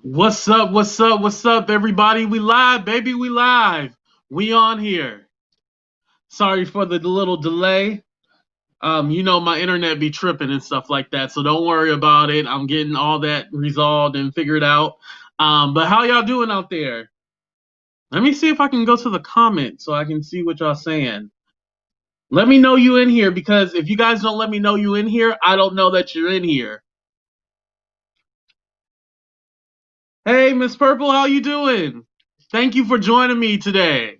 What's up? What's up? What's up, everybody? We live, baby. We live. We on here. Sorry for the little delay. My internet be tripping and stuff like that, so don't worry about it. I'm getting all that resolved and figured out. But how y'all doing out there? Let me see if I can go to the comments so I can see what y'all saying. Let me know you in here because if you guys don't let me know you in here, I don't know that you're in here. Hey, Miss Purple, how you doing? Thank you for joining me today.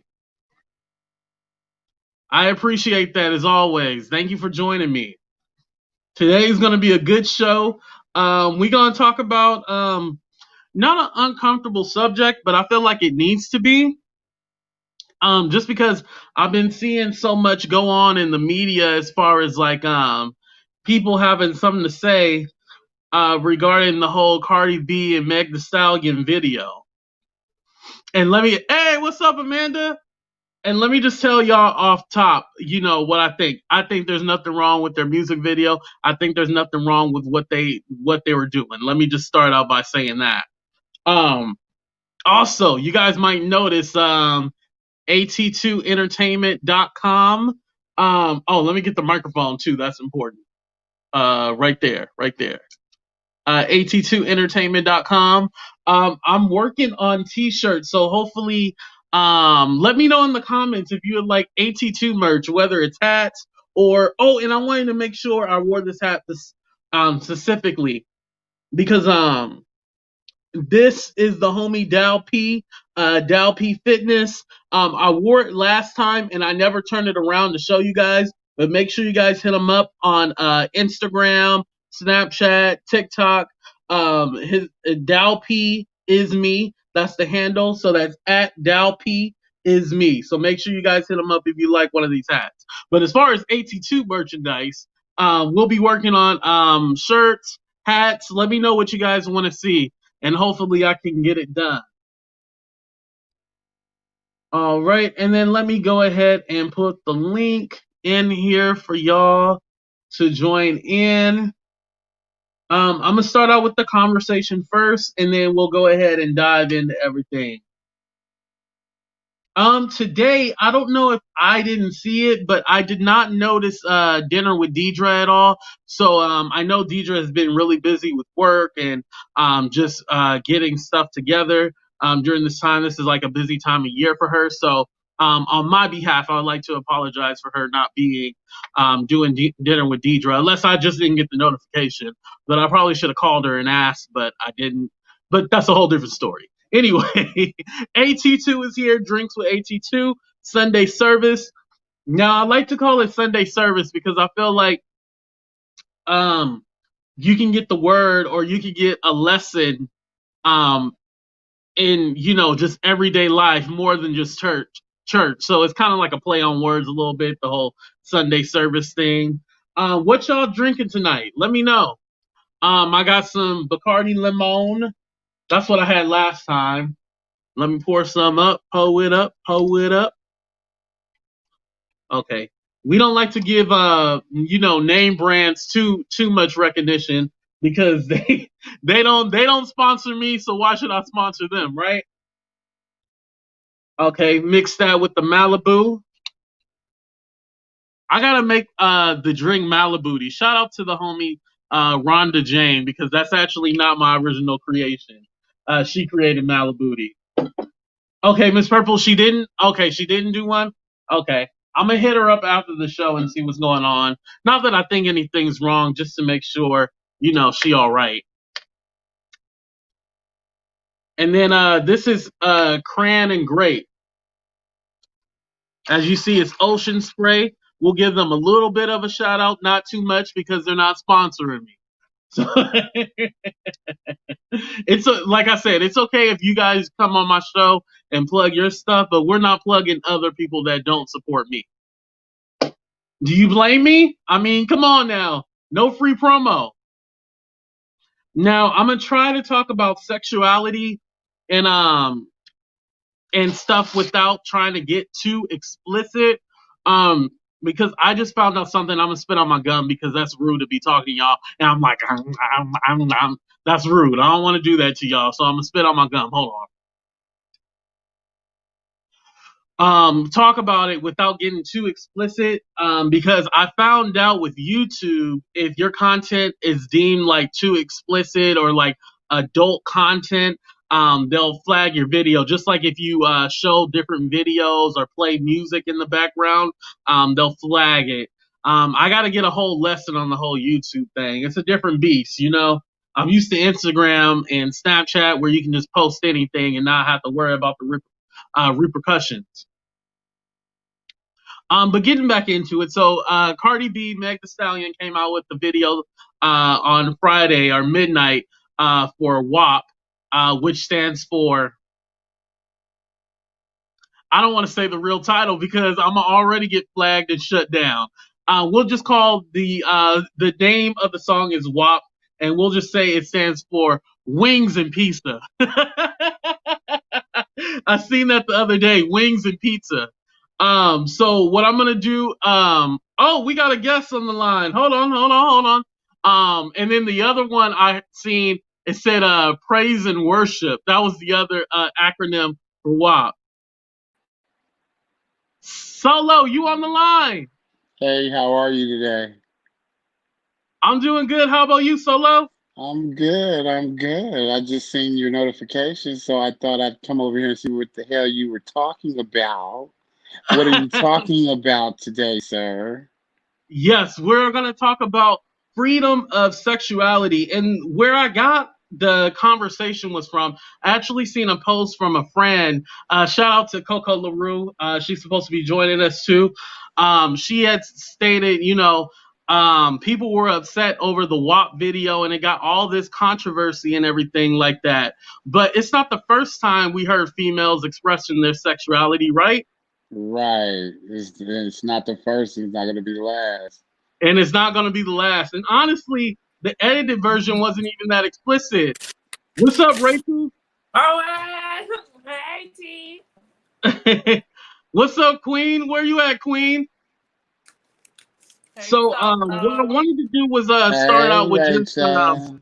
I appreciate that as always. Thank you for joining me. Today is going to be a good show. We're going to talk about not an uncomfortable subject, but I feel like it needs to be. Just because I've been seeing so much go on in the media as far as like people having something to say regarding the whole Cardi B and Meg Thee Stallion video. And hey, what's up, Amanda? And let me just tell y'all off top, what I think. I think there's nothing wrong with their music video. I think there's nothing wrong with what they were doing. Let me just start out by saying that. Um, Also, you guys might notice AT2 entertainment.com. Let me get the microphone too. That's important. Right there, right there. AT2 entertainment.com. I'm working on t-shirts, so hopefully let me know in the comments if you would like AT2 merch, whether it's hats and I wanted to make sure I wore this hat specifically because this is the homie Dal P Fitness. I wore it last time and I never turned it around to show you guys, but make sure you guys hit him up on Instagram, Snapchat, TikTok. His Dal P is me. That's the handle. So that's at Dal P is me. So make sure you guys hit him up if you like one of these hats. But as far as AT2 merchandise, we'll be working on shirts, hats. Let me know what you guys want to see and hopefully I can get it done. All right, and then let me go ahead and put the link in here for y'all to join in. I'm gonna start out with the conversation first, and then we'll go ahead and dive into everything. Today, I don't know if I didn't see it, but I did not notice dinner with Deidre at all. So I know Deidre has been really busy with work and just getting stuff together during this time. This is like a busy time of year for her. So on my behalf, I would like to apologize for her not being doing dinner with Deidre, unless I just didn't get the notification. But I probably should have called her and asked, but I didn't. But that's a whole different story. Anyway, AT2 is here, Drinks with AT2, Sunday service. Now, I like to call it Sunday service because I feel like you can get the word or you can get a lesson um, in, just everyday life more than just church. So it's kind of like a play on words a little bit, the whole Sunday service thing. What y'all drinking tonight? Let me know. I got some Bacardi Limon. That's what I had last time. Let me pour some up, pull it up, pull it up. Okay. We don't like to give name brands too much recognition because they don't sponsor me, so why should I sponsor them, right? Okay, mix that with the Malibu. I gotta make the drink Malibu. Shout out to the homie Rhonda Jane because that's actually not my original creation. She created Malibu. Okay, Miss Purple, she didn't. Okay, she didn't do one. Okay, I'm gonna hit her up after the show and see what's going on. Not that I think anything's wrong, just to make sure she all right. And then this is Cran and Grape. As you see, it's Ocean Spray. We'll give them a little bit of a shout out, not too much because they're not sponsoring me. So like I said, it's okay if you guys come on my show and plug your stuff, but we're not plugging other people that don't support me. Do you blame me? I mean, come on now. No free promo. Now, I'm going to try to talk about sexuality and stuff without trying to get too explicit. because I just found out something. I'm gonna spit on my gum because that's rude to be talking to y'all, and I'm like, that's rude. I don't want to do that to y'all, so I'm gonna spit on my gum. Hold on. Talk about it without getting too explicit, because I found out with YouTube, if your content is deemed like too explicit or like adult content, they'll flag your video. Just like if you show different videos or play music in the background, they'll flag it. I got to get a whole lesson on the whole YouTube thing. It's a different beast, you know. I'm used to Instagram and Snapchat where you can just post anything and not have to worry about the repercussions. But getting back into it, so Cardi B, Meg The Stallion came out with the video on Friday or midnight for WAP, which stands for, I don't want to say the real title because I'm gonna already get flagged and shut down. We'll just call the name of the song is WAP, and we'll just say it stands for Wings and Pizza. I seen that the other day, Wings and Pizza. So what I'm gonna do, oh, we got a guest on the line. Hold on. And then the other one I seen, it said praise and worship. That was the other acronym for WAP. Solo, you on the line? Hey, how are you today? I'm doing good. How about you, Solo? I'm good. I'm good. I just seen your notification, so I thought I'd come over here and see what the hell you were talking about. What are you talking about today, sir? Yes, we're going to talk about freedom of sexuality. And where I got the conversation was from, I actually seen a post from a friend. Shout out to Coco LaRue. She's supposed to be joining us too. She had stated, people were upset over the WAP video and it got all this controversy and everything like that. But it's not the first time we heard females expressing their sexuality, right? Right. It's not the first, it's not going to be the last. And it's not going to be the last. And honestly, the edited version wasn't even that explicit. What's up, Rachel? Oh, hey, T. What's up, Queen? Where you at, Queen? Hey, So, what I wanted to do was start Hey, out with just Rachel.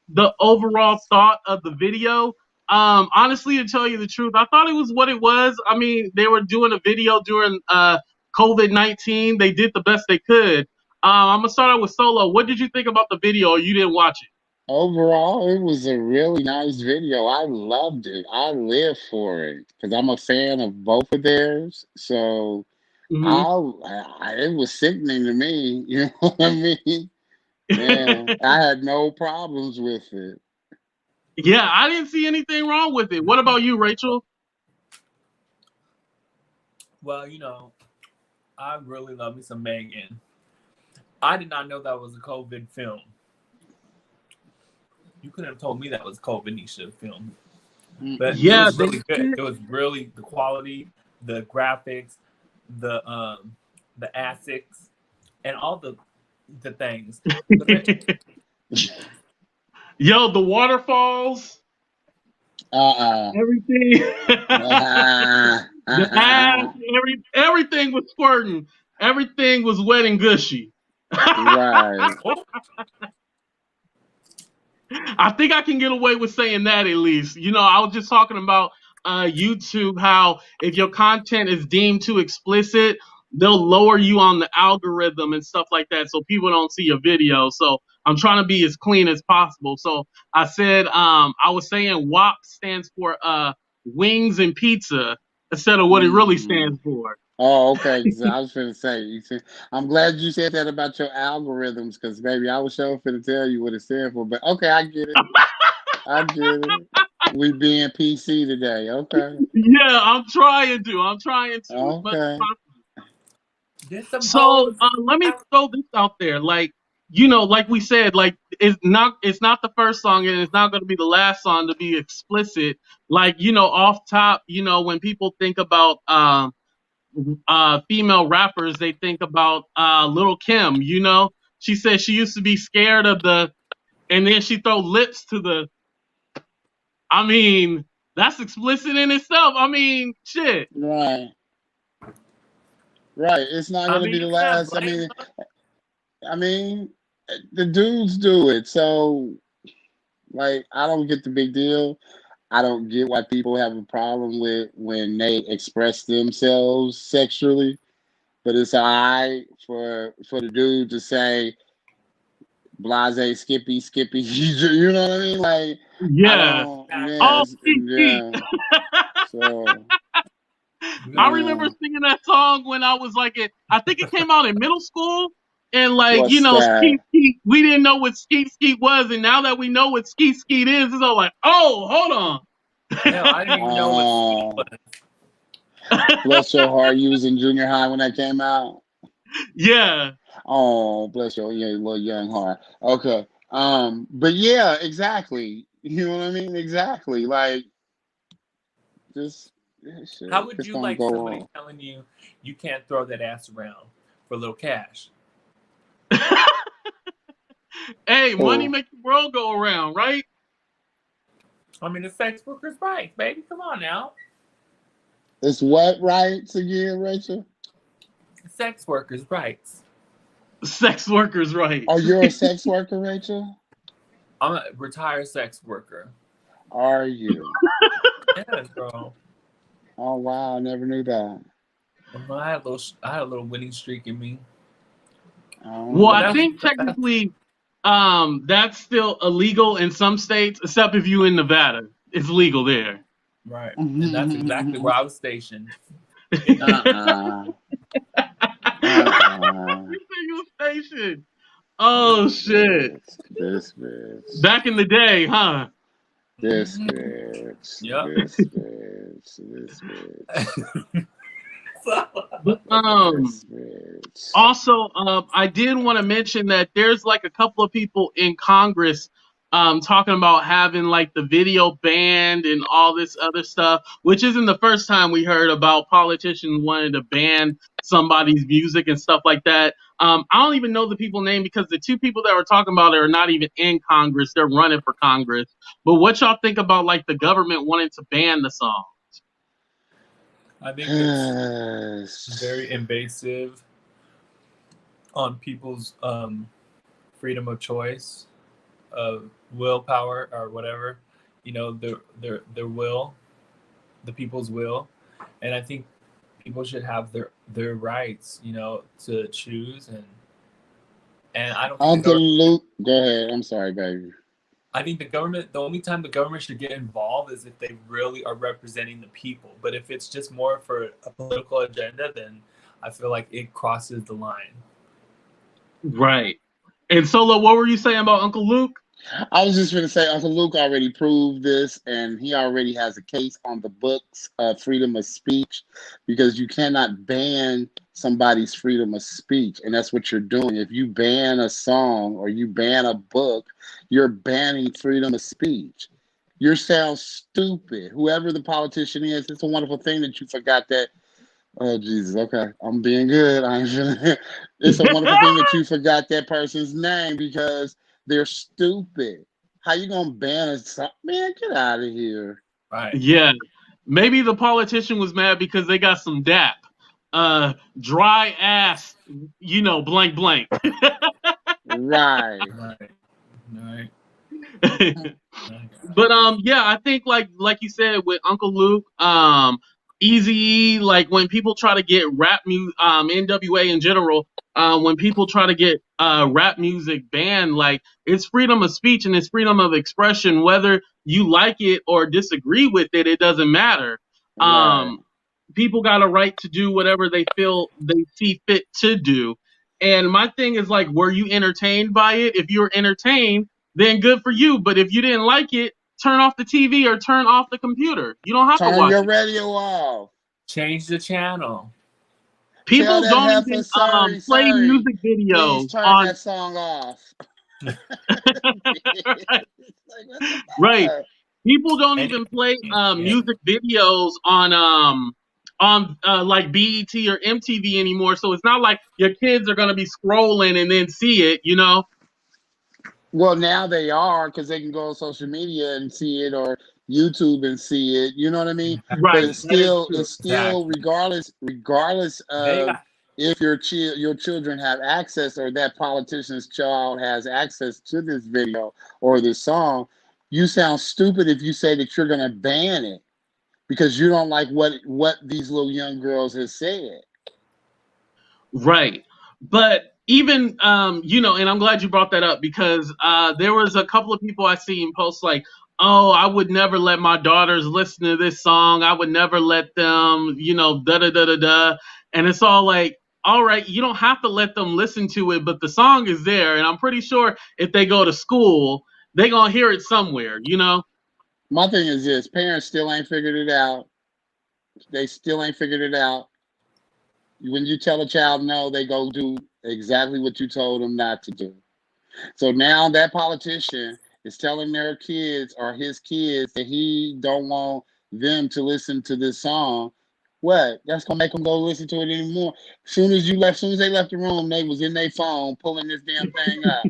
the overall thought of the video. Honestly, to tell you the truth, I thought it was what it was. I mean, they were doing a video during COVID-19. They did the best they could. I'm gonna start out with Solo. What did you think about the video, or you didn't watch it? Overall, it was a really nice video. I loved it. I live for it because I'm a fan of both of theirs. So Hmm. it was sickening to me. You know what I mean? Yeah, I had no problems with it. Yeah, I didn't see anything wrong with it. What about you, Rachel? Well, I really love me some Megan. I did not know that was a COVID film. You couldn't have told me that was a COVID film. But it was really good. It was really the quality, the graphics, the assets, and all the things. Yo, the waterfalls. Everything. The ass, everything was squirting. Everything was wet and gushy. Right. I think I can get away with saying that at least. I was just talking about YouTube, how if your content is deemed too explicit, they'll lower you on the algorithm and stuff like that, so people don't see your video. So I'm trying to be as clean as possible. So I said, I was saying WAP stands for wings and pizza instead of what it really stands for. Oh, okay. So I was finna say, I'm glad you said that about your algorithms, because baby, I was sure finna tell you what it stands for. But okay, I get it. I get it. We being PC today. Okay. Yeah, I'm trying to. As much as Okay. possible. So let me throw this out there. Like we said, like it's not the first song and it's not going to be the last song to be explicit. Like off top, when people think about female rappers, they think about Lil' Kim. She said she used to be scared of and then she throw lips to the. I mean, that's explicit in itself. I mean, shit. Right. Right. It's not I gonna mean, be the you can't last. blame. I mean, the dudes do it. So like, I don't get the big deal. I don't get why people have a problem with when they express themselves sexually. But it's alright for the dude to say blase skippy skippy. You know what I mean? Like, I Yeah. don't. Oh, Yes, Skeet Skeet. yeah. So I remember yeah. singing that song when I was like, I think it came out in middle school. And like, What's Skeet that? Skeet, we didn't know what Skeet Skeet was. And now that we know what Skeet Skeet is, it's all like, oh, hold on. Hell, I didn't even know what ski Uh, bless your heart. You was in junior high when that came out. Yeah. Oh, bless your little young heart. Okay. But yeah, exactly. You know what I mean? Exactly. Like, just yeah, How shit. would It's you gonna like go somebody on. telling you you can't throw that ass around for a little cash? Hey, money Who? make the world go around, right? I mean, the sex workers' rights, baby. Come on now. It's what rights again, Rachel? Sex workers' rights. Sex workers' Oh, rights. you're a sex worker, Rachel? I'm a retired sex worker. Are you? Yes, bro. Oh wow, I never knew that. I had a little winning streak in me. Well, But I Oh, think technically that's still illegal in some states, except if you in Nevada. It's legal there. right, and that's exactly where I was stationed. uh-uh. Uh-uh. You say you station. Oh shit. This bitch. Back in the day, huh? This Mhm. bitch. Yep. This bitch. This bitch. But This bitch. also, I did want to mention that there's like a couple of people in Congress talking about having like the video banned and all this other stuff, which isn't the first time we heard about politicians wanting to ban somebody's music and stuff like that. I don't even know the people name because the two people that we're talking about are not even in Congress. They're running for Congress. But what y'all think about like the government wanting to ban the song? I think it's very invasive on people's freedom of choice, of willpower or whatever. You know, their will, the people's will, and I think people should have their rights. You know, to choose and I don't think the Uncle government. Luke, go ahead. I'm sorry, baby. I think the government. The only time the government should get involved is if they really are representing the people. But if it's just more for a political agenda, then I feel like it crosses the line. Right. And Solo, what were you saying about Uncle Luke? I was just going to say, Uncle Luke already proved this, and he already has a case on the books of freedom of speech, because you cannot ban somebody's freedom of speech, and that's what you're doing. If you ban a song or you ban a book, you're banning freedom of speech. You sound stupid. Whoever the politician is, it's a wonderful thing that you forgot that. Oh Jesus! Okay, I'm being good. I ain't feeling. It's a wonderful thing that you forgot that person's name because they're stupid. How you gonna ban a song? Man, get out of here. Right. Yeah. Maybe the politician was mad because they got some DAP. Dry ass, blank blank. Right. Right. Right. But yeah, I think like you said with Uncle Luke, Easy, like when people try to get rap music, NWA in general, when people try to get rap music banned, like it's freedom of speech and it's freedom of expression, whether you like it or disagree with it, it doesn't matter. Right. People got a right to do whatever they feel they see fit to do. And my thing is like, were you entertained by it? If you were entertained, then good for you. But if you didn't like it, turn off the TV or turn off the computer. You don't have to Turn watch your it. radio off. Change the channel. Tell People that don't heifer, even sorry, play sorry. music Please videos turn on that song off. Like, what the right. fuck? People don't And even play yeah, music videos on like BET or MTV anymore. So it's not like your kids are gonna be scrolling and then see it, you know? Well, now they are, because they can go on social media and see it, or YouTube and see it. You know what I mean? But Right. That is true. it's still exactly. regardless They of got if your children have access, or that politician's child has access to this video or this song, you sound stupid if you say that you're going to ban it because you don't like what these little young girls have said. Right. But even and I'm glad you brought that up, because there was a couple of people I seen post like, oh, I would never let my daughters listen to this song. I would never let them, da da da da da. And it's all like, all right, you don't have to let them listen to it, but the song is there, and I'm pretty sure if they go to school, they gonna hear it somewhere, My thing is this: parents still ain't figured it out. They still ain't figured it out. When you tell a child no, they go do exactly what you told them not to do. So now that politician is telling their kids or his kids that he don't want them to listen to this song. What? That's gonna make them go listen to it anymore. Soon as they left the room, they was in their phone pulling this damn thing up.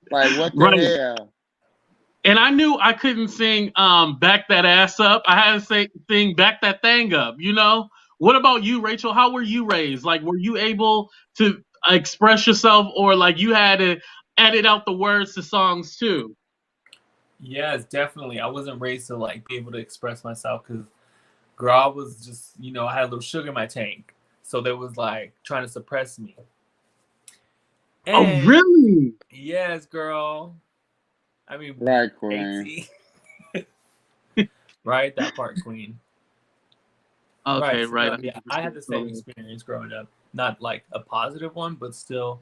Like, what the Right. hell? And I knew I couldn't sing Back That Ass Up. I had to sing Back That Thing Up, What about you, Rachel? How were you raised? Like, were you able to express yourself, or like you had to edit out the words to songs too? Yes, definitely. I wasn't raised to like be able to express myself because, girl, I was just, I had a little sugar in my tank. So there was like trying to suppress me. And, oh, really? Yes, girl. I mean, right, Queen. Right, that part, Queen. Okay, right. Yeah, I had the same experience growing up. Not like a positive one, but still,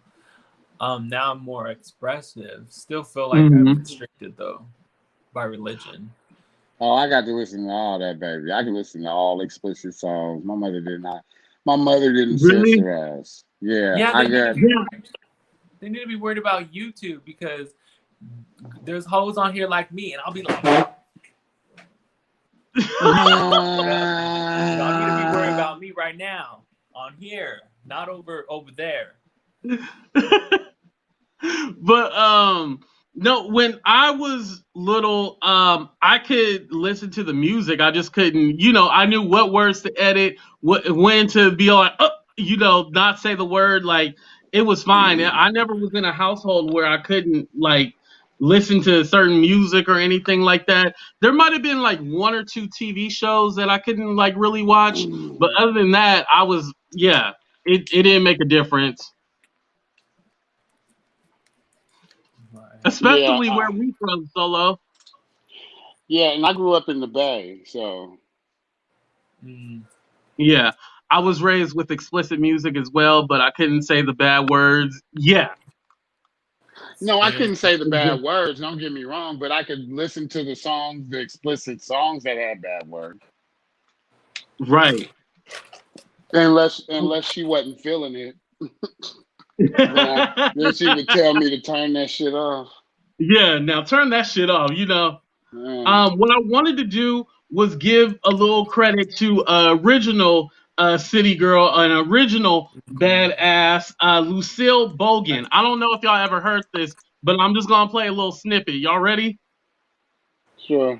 now I'm more expressive. Still feel like I'm restricted though by religion. Oh, I got to listen to all that, baby. I can listen to all explicit songs. My mother did not. My mother didn't censor us. Yeah, they need to be worried about YouTube, because there's hoes on here like me, and I'll be like, y'all need to be worried about me right now on here, not over there. But no, when I was little, I could listen to the music. I just couldn't, I knew what words to edit, when to be like, not say the word. Like, it was fine. I never was in a household where I couldn't like listen to certain music or anything like that. There might have been like one or two TV shows that I couldn't like really watch, but other than that, it didn't make a difference. Especially where we from, Solo. Yeah, and I grew up in the Bay, so. Yeah, I was raised with explicit music as well, but I couldn't say the bad words. Yeah. No, I couldn't say the bad words. Don't get me wrong, but I could listen to the explicit songs that had bad words. Right. Unless she wasn't feeling it. Then she would tell me to turn that shit off. Yeah, now turn that shit off, What I wanted to do was give a little credit to original city girl, an original badass, Lucille Bogan. I don't know if y'all ever heard this, but I'm just gonna play a little snippet. Y'all ready? Sure.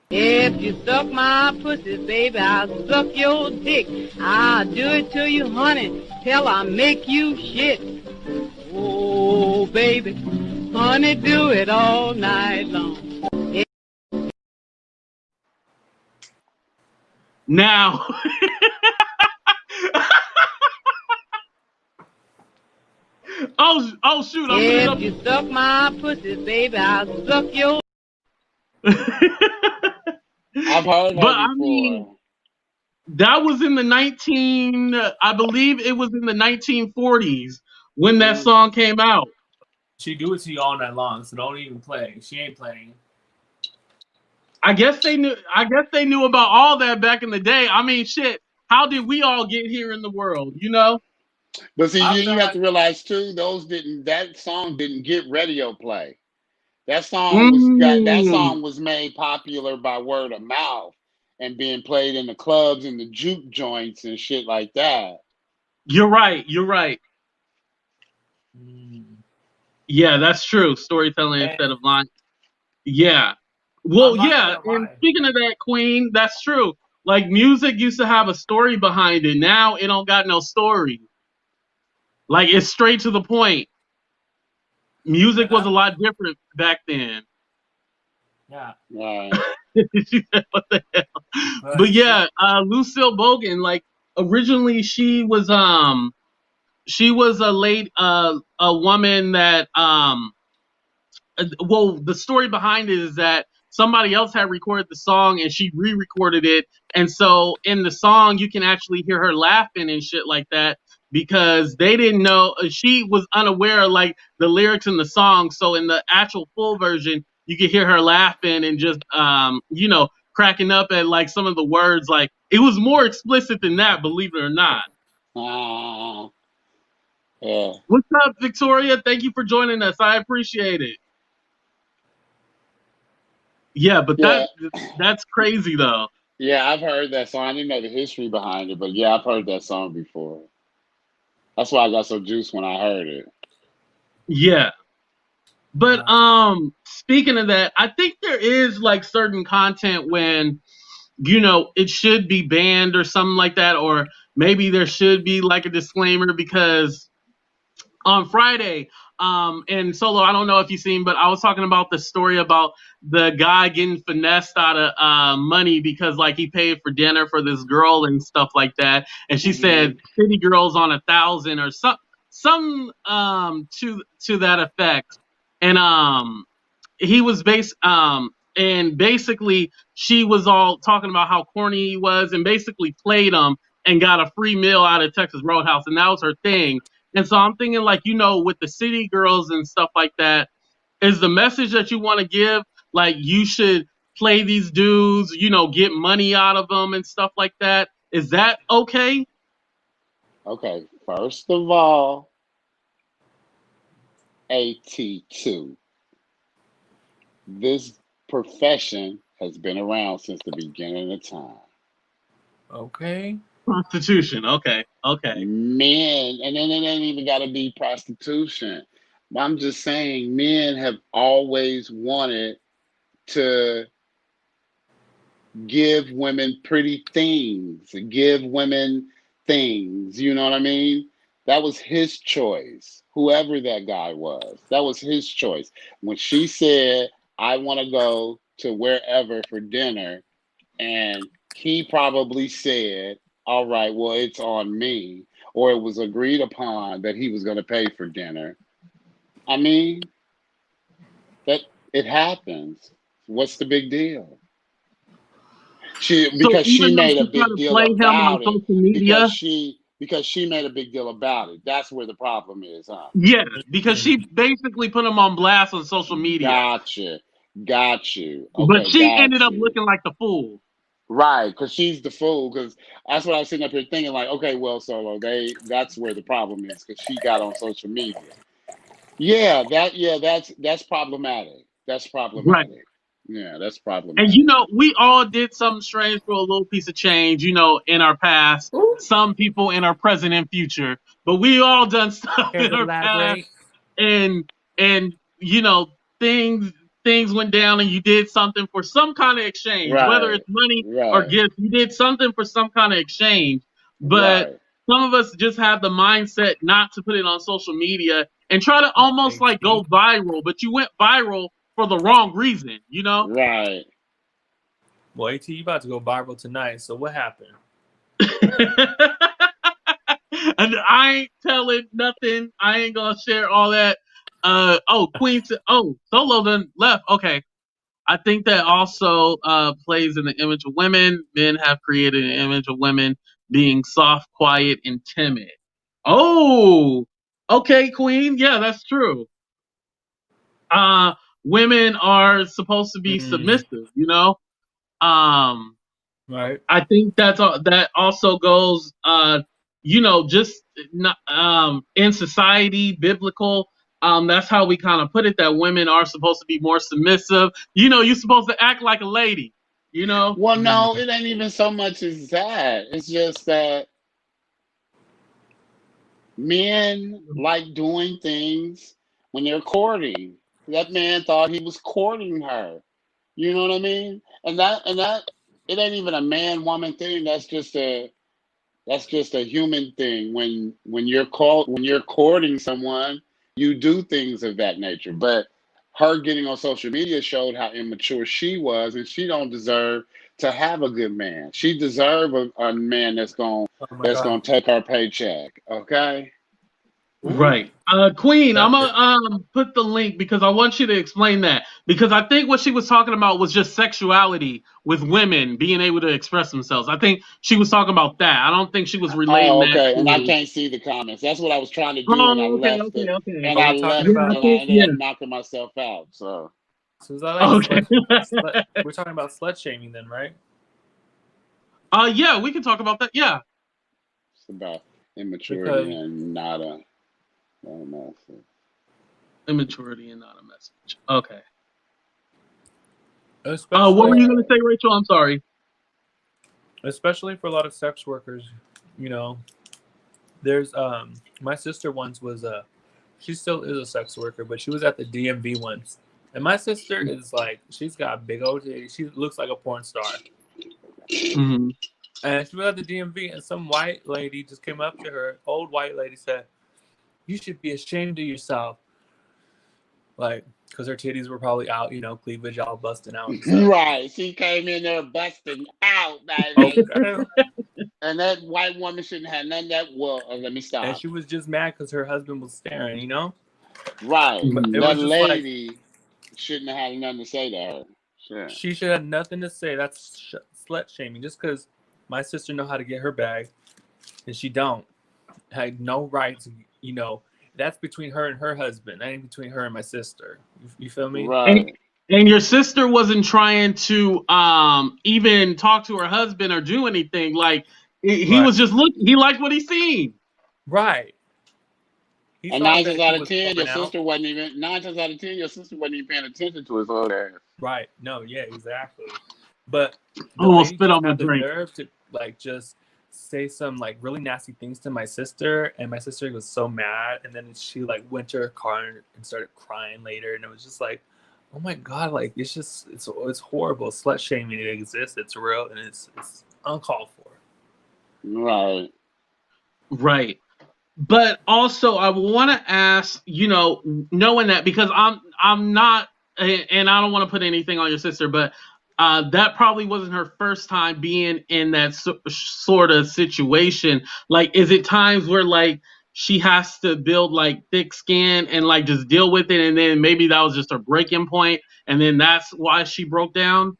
If you suck my pussy, baby, I'll suck your dick. I'll do it to you, honey, till I make you shit. Oh, baby, honey, do it all night long. Now, oh shoot! If you suck my pussy, baby, I'll suck your. I've heard that before. I mean, that was in the I believe it was in the 1940s when that song came out. She do it to you all night long, so don't even play. She ain't playing. I guess they knew about all that back in the day. I mean, shit. How did we all get here in the world? But see, you have to realize too, that song didn't get radio play. That song was made popular by word of mouth and being played in the clubs and the juke joints and shit like that. You're right. Yeah, that's true. Storytelling instead of lying. Yeah. Well, yeah. And speaking of that, Queen, that's true. Like music used to have a story behind it. Now it don't got no story. Like it's straight to the point. Music was a lot different back then. Yeah. Right. What the hell? But yeah, Lucille Bogan, like originally she was a woman that well, the story behind it is that somebody else had recorded the song and she re-recorded it, and so in the song you can actually hear her laughing and shit like that because they didn't know, she was unaware of like the lyrics in the song. So in the actual full version, you could hear her laughing and just cracking up at like some of the words. Like it was more explicit than that, believe it or not. Yeah. What's up, Victoria? Thank you for joining us. I appreciate it. Yeah, but Yeah. that's crazy though. Yeah, I've heard that song. I didn't know the history behind it, but yeah, I've heard that song before. That's why I got so juiced when I heard it. Yeah. But speaking of that, I think there is like certain content when it should be banned or something like that, or maybe there should be like a disclaimer because on Friday, and Solo, I don't know if you've seen, but I was talking about the story about the guy getting finessed out of money because like he paid for dinner for this girl and stuff like that, and she said city girls on 1,000 or some to that effect, and he was and basically she was all talking about how corny he was and basically played him and got a free meal out of Texas Roadhouse, and that was her thing. And so I'm thinking, like, with the city girls and stuff like that, is the message that you want to give, like, you should play these dudes, get money out of them and stuff like that. Is that okay? Okay, first of all, AT2. This profession has been around since the beginning of time. Okay. Prostitution. Okay. Men, and then it ain't even got to be prostitution. I'm just saying, men have always wanted to give women pretty things, give women things. You know what I mean? That was his choice. Whoever that guy was, that was his choice. When she said, I want to go to wherever for dinner, and he probably said, all right, well, it's on me, or it was agreed upon that he was going to pay for dinner. I mean, that it happens. What's the big deal? So Because she even though made a she tried big to deal play him on about it, social media, because she made a big deal about it. That's where the problem is, huh? yeah, because she basically put him on blast on social media. Gotcha. Got you. But Okay, she ended got up you. looking like the fool. Right, because she's the fool. Because that's what I was sitting up here thinking. Like, okay, well, Solo, that's where the problem is. Because she got on social media. Yeah, that's problematic. That's Right. problematic. Yeah, that's And problematic. we all did something strange for a little piece of change, in our past. Ooh. Some people in our present and future, but we all done stuff Care in to our past, elaborate? and things went down, and you did something for some kind of exchange, whether Right, it's money or right, gifts. You did something for some kind of exchange, but right. some of us just have the mindset not to put it on social media and try to almost like go AT. viral, but you went viral for the wrong reason. Right. Well, AT, you about to go viral tonight. So what happened? And I ain't telling nothing. I ain't gonna share all that. Queen said, Solo then left. Okay. I think that also plays in the image of women. Men have created an image of women being soft, quiet, and timid. Oh, okay, Queen. Yeah, that's true. Women are supposed to be submissive. Um, Right. I think that also goes, just not, in society, biblical. That's how we kind of put it, that women are supposed to be more submissive. You're supposed to act like a lady. Well, no, it ain't even so much as that. It's just that men like doing things when they're courting. That man thought he was courting her. You know what I mean? And that it ain't even a man-woman thing. That's just a human thing. When you're courting someone, you do things of that nature. But her getting on social media showed how immature she was, and she don't deserve to have a good man. She deserve a man that's Oh my gonna God. take her paycheck. Okay. Right. Queen, I'm That- gonna put the link because I want you to explain that. Because I think what she was talking about was just sexuality with women being able to express themselves. I think she was talking about that. I don't think she was relating Oh, that okay. And I to. can't see the comments. That's what I was trying to do, and I Oh, okay, left okay, it. okay. And Are I we talking left, Yeah, I about? and I think ended yeah. up knocking myself out. So So is that like Okay. we're talking about slut shaming then, right? Yeah, we can talk about that. Yeah, it's about immaturity Because and not a message. immaturity and not a message. Okay. What were especially you gonna Right. say, Rachel? I'm sorry. especially for a lot of sex workers, you know, there's my sister once was she still is a sex worker, but she was at the DMV once. And my sister is like, she's got big old titties. She looks like a porn star. Hmm. And she was at the DMV, and some white lady just came up to her. Old white lady said, "You should be ashamed of yourself." Like, because her titties were probably out, you know, cleavage all busting out and stuff. Right. She came in there busting out, baby. Okay. And that white woman shouldn't have none of that. Well, let me And stop. she was just mad because her husband was staring, you know? Right. But it Hmm. That was just like, lady shouldn't have had nothing to say to her. Sure. she should have nothing to say. That's slut shaming. Just because my sister know how to get her bag and she don't. Had no right to, you know, that's between her and her husband. That ain't between her and my sister. You feel me? And, Right. and your sister wasn't trying to even talk to her husband or do anything. Like he Right. was just looking. He liked what he seen. Right. He And saw nine that times he out of was ten, your pouring out. sister wasn't even. 9 times out of 10, your sister wasn't even paying attention to his old ass. Right. No, yeah, exactly. But the Almost lady spit just on my had the drink. nerve to like just say some like really nasty things to my sister, and my sister was so mad, and then she like went to her car and started crying later, and it was just like, oh my god, like it's horrible. Slut shaming, it exists, it's real, and it's uncalled for. Right. Right. But also, I want to ask, knowing that because I'm not, and I don't want to put anything on your sister, but that probably wasn't her first time being in that sort of situation. Like, is it times where like she has to build like thick skin and like just deal with it, and then maybe that was just her breaking point, and then that's why she broke down?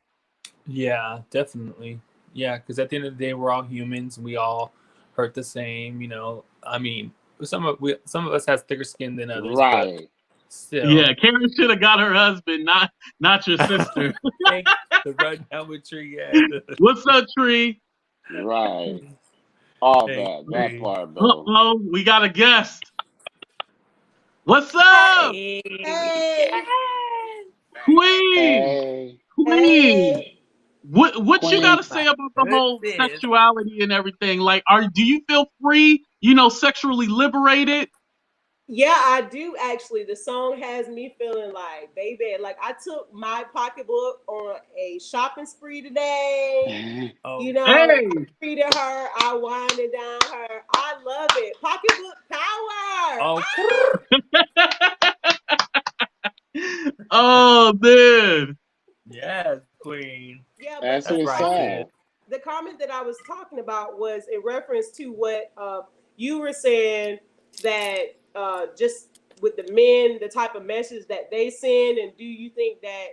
Yeah, definitely. Yeah, because at the end of the day, we're all humans. We all hurt the same. You know, I mean, some of us has thicker skin than others, but Right. still, Yeah, Karen should have got her husband, not your sister. hey, the run down with tree. Yeah. What's up, Tree? Right. All Hey, that Tree. part though. Uh-oh, we got a guest. What's up? Hey. Hey, Queen? Hey, Queen. hey. What you Queen. gotta My say about the whole goodness. sexuality and everything? Like, do you feel free, sexually liberated? Yeah, I do actually. The song has me feeling like, baby, like I took my pocketbook on a shopping spree today. Oh, Hey. Treated her, I winded down her. I love it. Pocketbook power. oh, Oh man. yes, Queen. Yeah, but That's That's what's right, sis. up. the comment that I was talking about was in reference to what you were saying that just with the men, the type of message that they send, and do you think that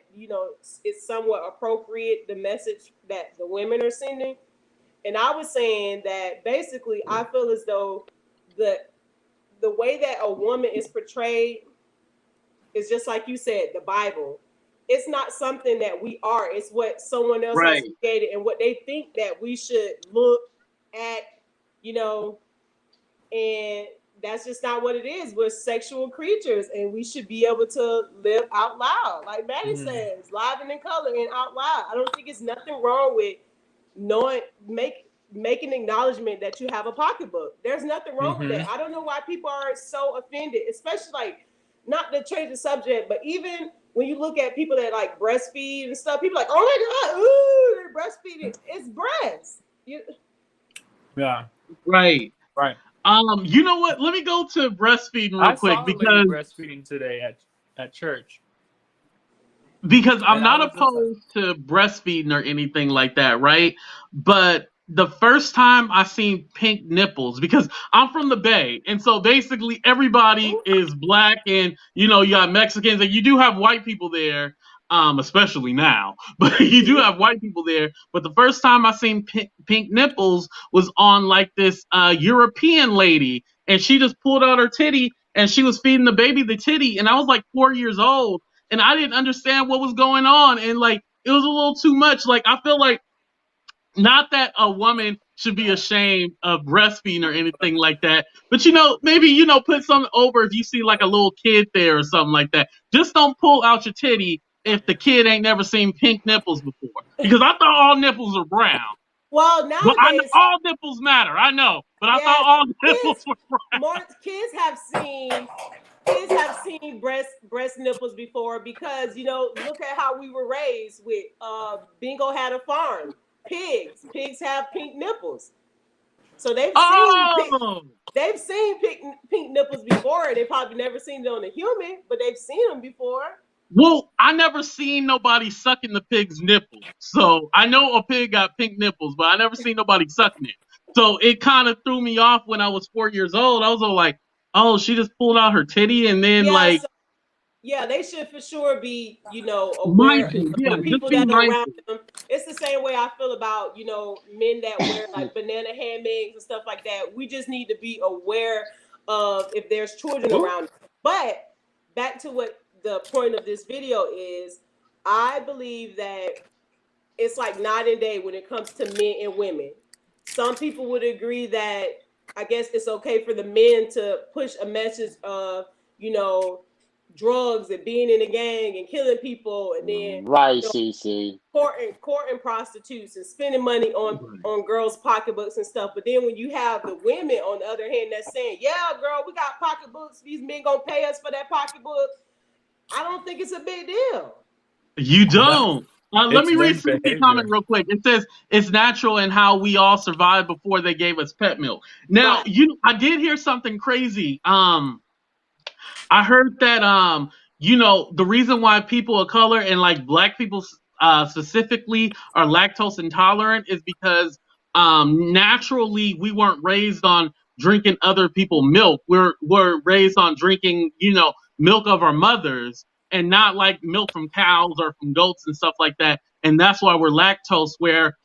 it's somewhat appropriate the message that the women are sending? And I was saying that basically, I feel as though the the way that a woman is portrayed is just like you said, the Bible. It's not something that we are. It's what someone else has Right. created and what they think that we should look at, you know, and that's just not what it is. We're sexual creatures and we should be able to live out loud. Like Maddie Mhm. says, live and in color and out loud. I don't think it's nothing wrong with making acknowledgement that you have a pocketbook. There's nothing wrong with that. I don't know why people are so offended, especially like not to change the subject, but even when you look at people that like breastfeed and stuff, people are like, oh my God, ooh, they're you're breastfeeding, it's breast. Yeah. Right. Right. You know what? Let me go to breastfeeding real I quick saw a lady because breastfeeding today at church. I'm And I not was just like, opposed to breastfeeding or anything like that, right? But the first time I seen pink nipples, because I'm from the Bay, and so basically everybody is black, and you got Mexicans, and you do have white people there, especially now, but you do have white people there. But the first time I seen pink nipples was on like this European lady, and she just pulled out her titty and she was feeding the baby the titty, and I was like 4 years old. And I didn't understand what was going on, and like it was a little too much. Like I feel like not that a woman should be ashamed of breastfeeding or anything like that, but maybe put something over if you see like a little kid there or something like that. Just don't pull out your titty if the kid ain't never seen pink nipples before, because I thought all nipples are brown. Well, But I know nowadays, all nipples matter. I know, but I thought yes, all nipples were brown. more kids have seen breast nipples before, because look at how we were raised with Bingo had a farm. Pigs have pink nipples, so Oh, they've seen pink nipples before. They probably never seen it on a human, but they've seen them before. well, I never seen nobody sucking the pig's nipples. So I know a pig got pink nipples, but I never seen nobody sucking it. So it kind of threw me off when I was 4 years old. I was all like, oh, she just pulled out her titty and then Yeah, like so yeah, they should for sure be, aware mindful. of Yeah, the just people be that are around mindful. them. It's the same way I feel about, men that wear like banana handbags and stuff like that. We just need to be aware of if there's children around. But back to what the point of this video is, I believe that it's like night and day when it comes to men and women. Some people would agree that I guess it's okay for the men to push a message of, drugs and being in a gang and killing people, and then right, CC. courting prostitutes and spending money on girls' pocketbooks and stuff. But then when you have the women on the other hand that's saying, "Yeah, girl, we got pocketbooks. These men gonna pay us for that pocketbook," I don't think it's a big deal. You don't. Let it's me read learned Cece's comment behavior. real quick. It says it's natural in how we all survived before they gave us pet milk. Now, Right. I did hear something crazy. I heard that the reason why people of color and like black people specifically are lactose intolerant is because naturally we weren't raised on drinking other people's milk. We're raised on drinking, milk of our mothers and not like milk from cows or from goats and stuff like that. And that's why we're lactose, where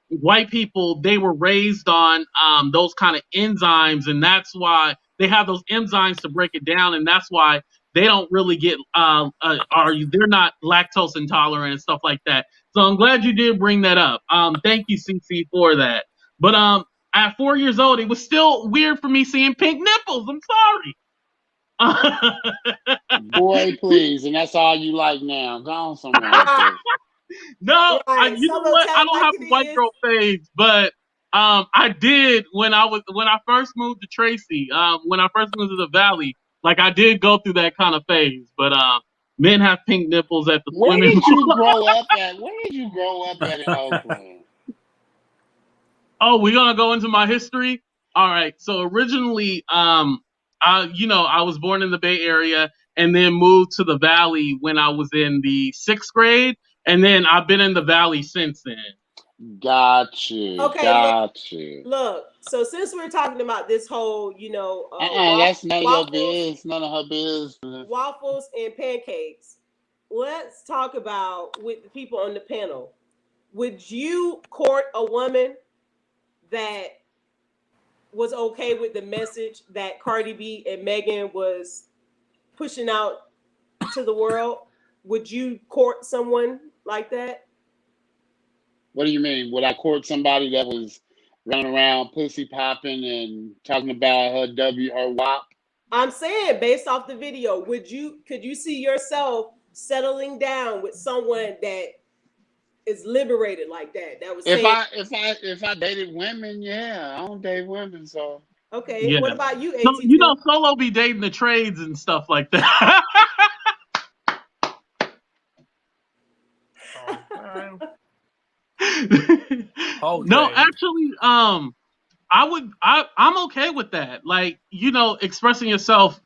white people, they were raised on those kind of enzymes, and that's why they have those enzymes to break it down, and that's why they don't really get they're not lactose intolerant and stuff like that. So I'm glad you did bring that up. Thank you, CC, for that. But at 4 years old, it was still weird for me seeing pink nipples. I'm sorry. Boy, please. And that's all you like now. Go on somewhere with that. No, Right. you Some know will what? tell I it don't like have a it white is. girl phase, but I did when I first moved to Tracy. When I first moved to the Valley, like I did go through that kind of phase. But men have pink nipples at the Where swimming did you pool. grow up at? Where did you grow up at in Oakland? Oh, we're gonna go into my history. All right. So originally, I was born in the Bay Area and then moved to the Valley when I was in the 6th grade, and then I've been in the Valley since then. Got you. Okay, Got you. look. So since we're talking about this whole, That's none of your waffles, business. None of her business. waffles and pancakes, let's talk about with the people on the panel. Would you court a woman that was okay with the message that Cardi B and Megan was pushing out to the world? Would you court someone like that? What do you mean? Would I court somebody that was running around pussy popping and talking about her WAP? I'm saying based off the video, could you see yourself settling down with someone that is liberated like that? That was saying, If I dated women, yeah, I don't date women, so okay, Yeah. what about you, So AT2? Solo be dating the trades and stuff like that. No, actually, I'm okay with that. Like, expressing yourself,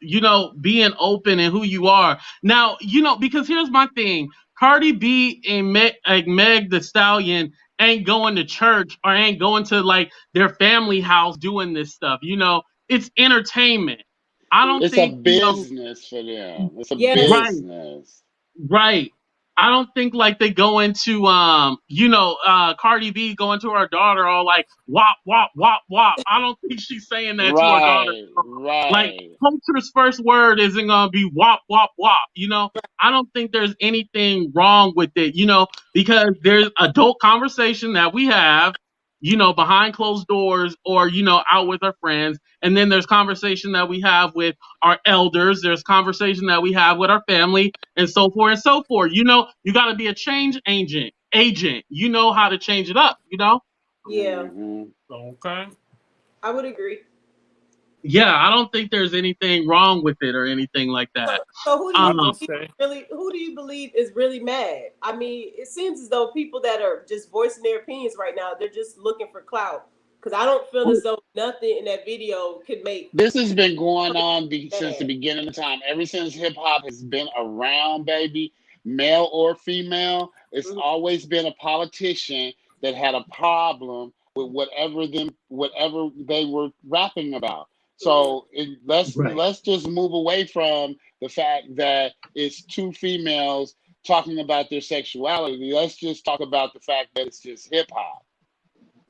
being open and who you are. Now, because here's my thing. Cardi B and Meg the Stallion ain't going to church or ain't going to like their family house doing this stuff. It's entertainment. I don't It's a think, business for them. It's a Yes. right. business. Right. I don't think like they go into Cardi B going to her daughter all like wop wop wop wop. I don't think she's saying that to her daughter. Right, Like right. culture's first word isn't gonna be wop wop wop. I don't think there's anything wrong with it. Because there's adult conversation that we have, behind closed doors or out with our friends, and then there's conversation that we have with our elders. There's conversation that we have with our family, and so forth and so forth. You got to be a change agent. You know how to change it up. Yeah, Hmm. Okay. I would agree. Yeah, I don't think there's anything wrong with it or anything like that. So who do I you will Um, say, who do you believe is really mad? I mean, it seems as though people that are just voicing their opinions right now, they're just looking for clout. Because I don't feel as though nothing in that video could make This has been going on since the mad. beginning of time. Ever since hip hop has been around, baby, male or female, it's Mhm. always been a politician that had a problem with whatever they were rapping about. Mhm. So let's right. let's just move away from the fact that it's two females talking about their sexuality. Let's just talk about the fact that it's just hip hop.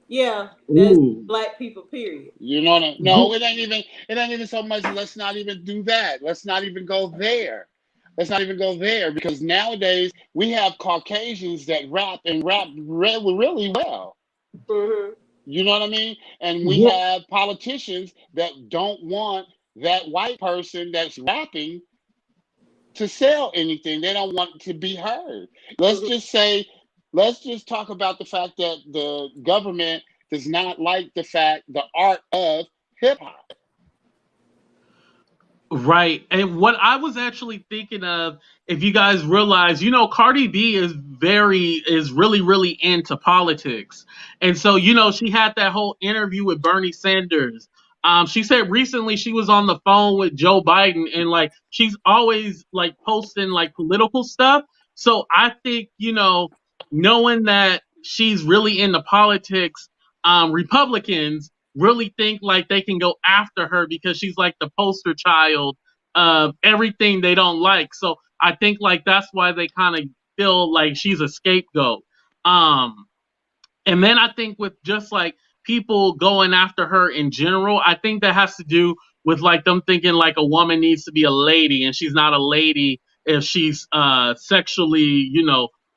Yeah, that's Ooh. black people. Period. You know what no, it ain't even so much. Let's not even do that. Let's not even go there. Let's not even go there because nowadays we have Caucasians that rap and rap really well. Hmm. You know what I mean? And we Well, have politicians that don't want that white person that's rapping to sell anything. They don't want to be heard. Let's Hmm. just say, let's just talk about the fact that the government does not like the art of hip hop. right. And what I was actually thinking of, if you guys realize, Cardi B is really, really into politics. And so, she had that whole interview with Bernie Sanders. She said recently she was on the phone with Joe Biden and like she's always like posting like political stuff. So I think, knowing that she's really into politics, Republicans really think like they can go after her because she's like the poster child of everything they don't like. So I think like that's why they kind of feel like she's a scapegoat. Um, and then I think with just like people going after her in general, I think that has to do with like them thinking like a woman needs to be a lady and she's not a lady if she's sexually,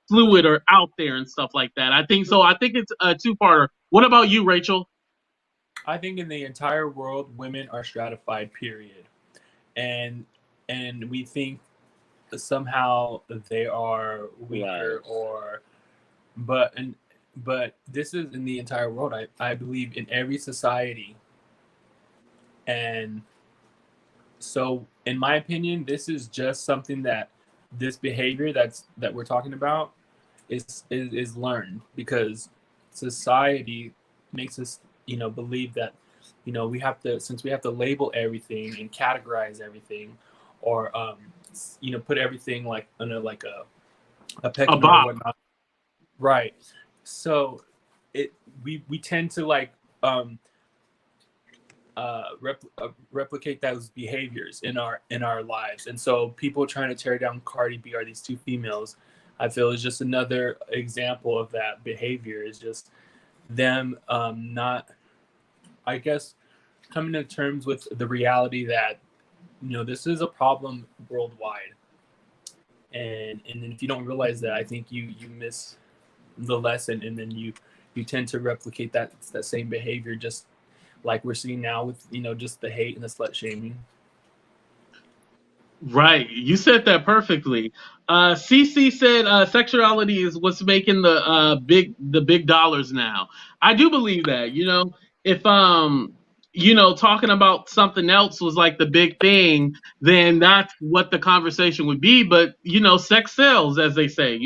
fluid or out there and stuff like that. I think so. I think it's a two-parter. What about you, Rachel? I think in the entire world, women are stratified. Period. And we think somehow they are Right. weaker or but and but this is in the entire world. I believe in every society. And so in my opinion, this is just something that this behavior that we're talking about is learned because society makes us believe that we have to, since we have to label everything and categorize everything or put everything like under like a A pecking order or Bob. whatnot. Right. So we tend to like replicate those behaviors in our lives. And so people trying to tear down Cardi B or these two females, I feel is just another example of that behavior. Is just them not, I guess, coming to terms with the reality that this is a problem worldwide. And then if you don't realize that, I think you miss the lesson, and then you tend to replicate that same behavior, just like we're seeing now with just the hate and the slut shaming. Right. You said that perfectly. CC said sexuality is what's making the big dollars now. I do believe that, if talking about something else was like the big thing, then that's what the conversation would be. But sex sells, as they say.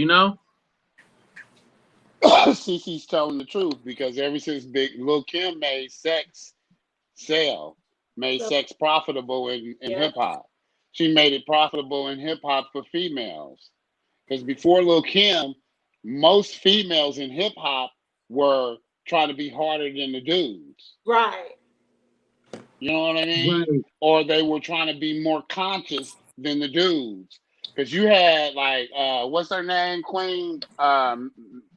Cece's telling the truth because ever since Big Lil Kim made sex made sex profitable in hip hop. She made it profitable in hip hop for females. Because before Lil Kim, most females in hip hop were trying to be harder than the dudes. Right. You know what I mean? Right. Or they were trying to be more conscious than the dudes. Because you had like what's her name? Queen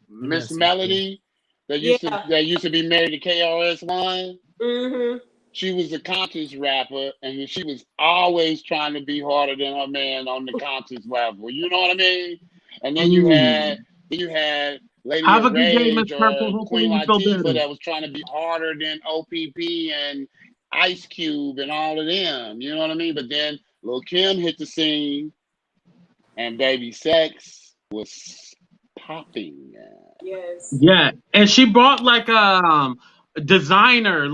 Miss Melody that used to be married to KRS-One. Mm-hmm. She was a conscious rapper, and she was always trying to be harder than her man on the conscious level. You know what I mean? And then you had Lady Have of a good day, Miss Rage Purple. or Hopefully Queen you feel Latifah better. that was trying to be harder than OPP and Ice Cube and all of them. You know what I mean? But then Lil Kim hit the scene, and Baby Sex was popping. Yes. Yeah, and she brought like designers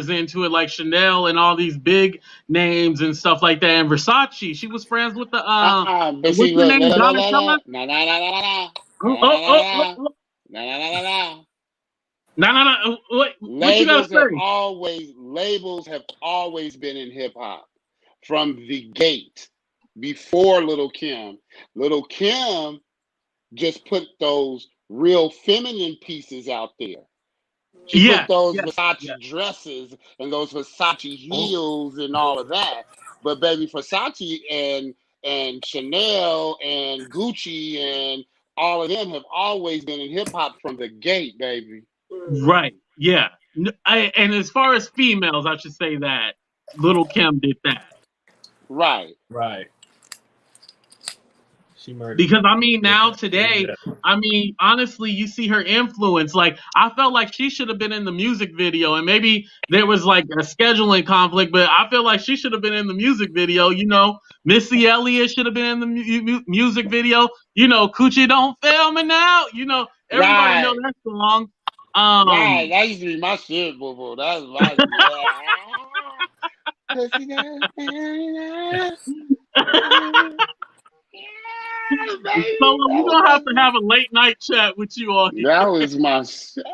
into it, like Chanel and all these big names and stuff like that, and Versace. She was friends with the But what's see, her look, name, Donatella. Oh, oh, oh, oh, oh. No, no, no. What you gotta say? Labels have always been in hip hop from the gate before Little Kim. Little Kim just put those real feminine pieces out there. She put those Versace dresses and those Versace heels and all of that. But baby, Versace and Chanel and Gucci and all of them have always been in hip hop from the gate, baby. Right. Yeah. And as far as females, I should say that Little Kim did that. Right. Right. She murdered. Because I mean, now today, I mean, honestly, you see her influence. Like, I felt like she should have been in the music video, and maybe there was like a scheduling conflict, but I feel like she should have been in the music video. You know, Missy Elliott should have been in the music video. You know, Coochie Don't Fail Me Now. You know, everybody know that song. Right, that used to be my shit, boo boo. That's my So we're gonna have a late night chat with you all. That was my shit.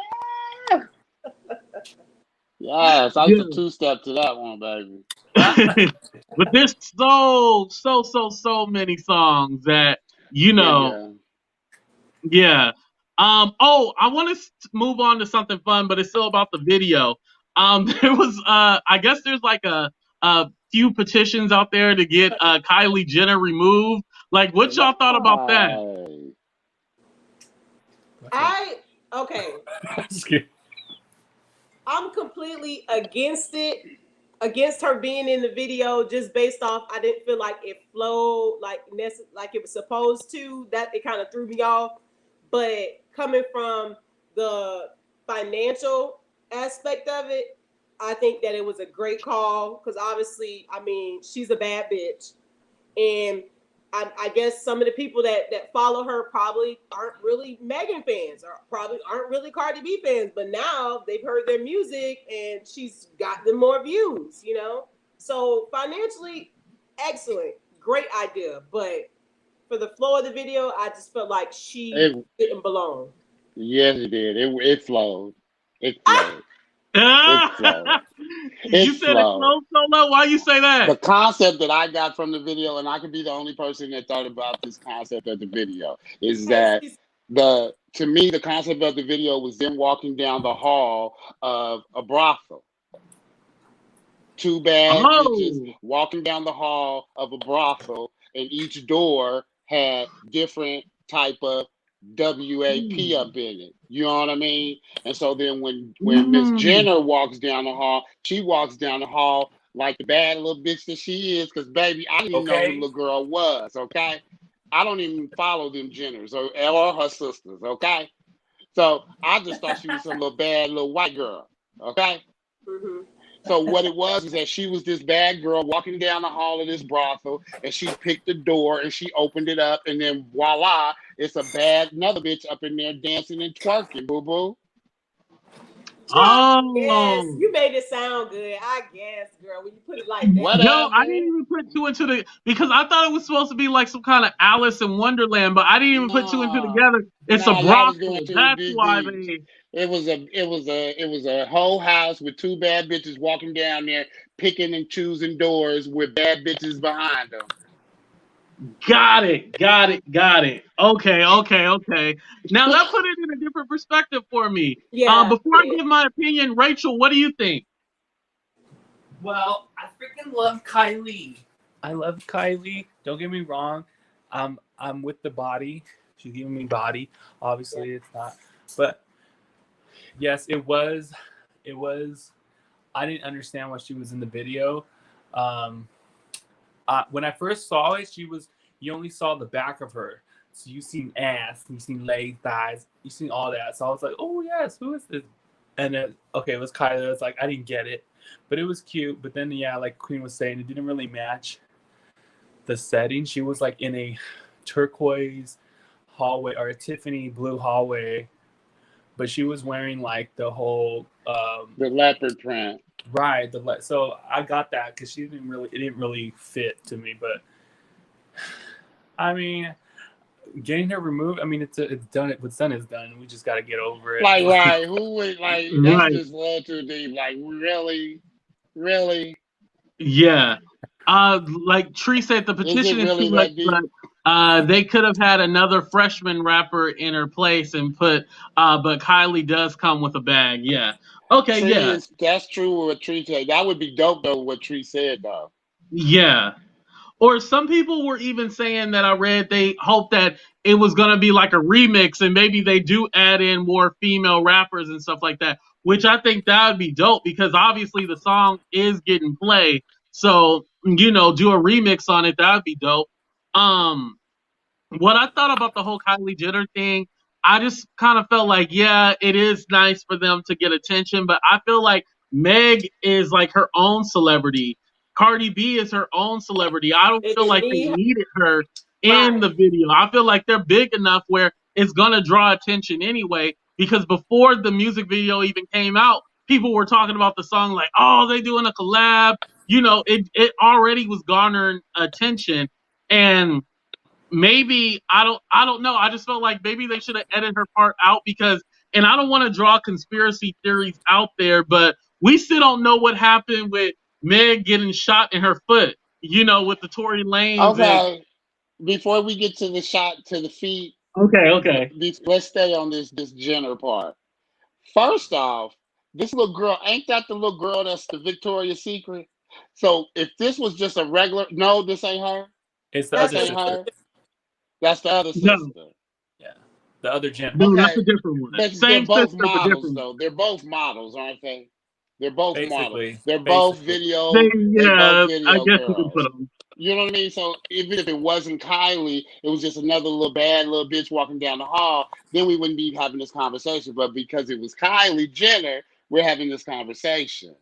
Yes, I used to two-step to that one, baby. But there's so many songs that you know. Yeah. Oh, I want to move on to something fun, but it's still about the video. There was I guess there's like a few petitions out there to get Kylie Jenner removed. Like, what y'all thought about that? I'm completely against it, against her being in the video, just based off I didn't feel like it flowed like it was supposed to. That it kind of threw me off. But coming from the financial aspect of it, I think that it was a great call because obviously, I mean, she's a bad bitch, and I guess some of the people that follow her probably aren't really Megan fans or probably aren't really Cardi B fans, but now they've heard their music and she's got them more views, you know? So financially, excellent, great idea. But for the flow of the video, I just felt like she didn't belong. Yes, it did. It flowed. It flowed. It flowed. You said it flowed so low. Why you say that? The concept that I got from the video, and I could be the only person that thought about this concept of the video, is that to me the concept of the video was them walking down the hall of a brothel. Two bad bitches walking down the hall of a brothel, and each door had different type of WAP up in it. You know what I mean? And so then when Miss Jenner walks down the hall, she walks down the hall like the bad little bitch that she is, because baby, I didn't even know who the little girl was, okay? I don't even follow them Jenners or her sisters, okay? So I just thought she was some little bad little white girl, okay? So what it was is that she was this bad girl walking down the hall of this brothel, and she picked the door and she opened it up, and then voila, it's another bitch up in there dancing and twerking, boo boo. Yes, Oh. you made it sound good. I guess, girl, when you put it like that. No, I Whatever. didn't even put two and two together because I thought it was supposed to be like some kind of Alice in Wonderland, but I didn't even put two and two No, together. It's a no, y'all was doing brothel. too That's why deep. they. It was a whole house with two bad bitches walking down there, picking and choosing doors with bad bitches behind them. Got it. Okay. Now that put it in a different perspective for me. Yeah. Before I give my opinion, Rachel, what do you think? Well, I freaking love Kylie. I love Kylie. Don't get me wrong. I'm with the body. She's giving me body. Obviously, it's not. But yes, it was. It was. I didn't understand why she was in the video. When I first saw it, you only saw the back of her. So you seen ass, you seen legs, thighs, you seen all that. So I was like, oh yes, who is this? And then it was Kylie. It's like I didn't get it, but it was cute. But then yeah, like Queen was saying, it didn't really match the setting. She was like in a turquoise hallway or a Tiffany blue hallway, but she was wearing like the whole the leopard print. Right. So I got that because it didn't really fit to me. But I mean, getting her removed. I mean, it's done. What's done is done. We just got to get over it. Like, right? Who would like? That's Right. just a little too deep. Like, really? Yeah. Like Tree said, the petition is really too much, that deep? but they could have had another freshman rapper in her place and put. But Kylie does come with a bag. Yeah. Okay. Yeah. That's true. What Tree said. That would be dope though. What Tree said though. Yeah. Or some people were even saying that I read they hope that it was going to be like a remix and maybe they do add in more female rappers and stuff like that, which I think that would be dope because obviously the song is getting played. So, do a remix on it. That would be dope. Um, what I thought about the whole Kylie Jenner thing, I just kind of felt like, yeah, it is nice for them to get attention, but I feel like Meg is like her own celebrity. Cardi B is her own celebrity. I don't They feel didn't like they need her. needed her in Right. the video. I feel like they're big enough where it's gonna draw attention anyway. Because before the music video even came out, people were talking about the song like, oh, they doing a collab. It already was garnering attention. And maybe I don't know. I just felt like maybe they should have edited her part out because and I don't want to draw conspiracy theories out there, but we still don't know what happened with Meg getting shot in her foot, with the Tory Lanez Okay. Before we get to the shot to the feet, Okay. let's stay on this Jenner part. First off, this little girl ain't that the little girl that's the Victoria's Secret? So if this was just a regular, no, this ain't her. It's the That's other This the ain't sister. her. That's the other No, sister. Yeah, the other Jenner. no, that's Okay, a different one. but they're Same both sister, but models different one. though. They're both models, aren't they? They're both models. Basically. They're both They, video. They both yeah, I video guess you can put girls. them. You know what I mean? So even if it wasn't Kylie, it was just another little bad little bitch walking down the hall, then we wouldn't be having this conversation. But because it was Kylie Jenner, we're having this conversation.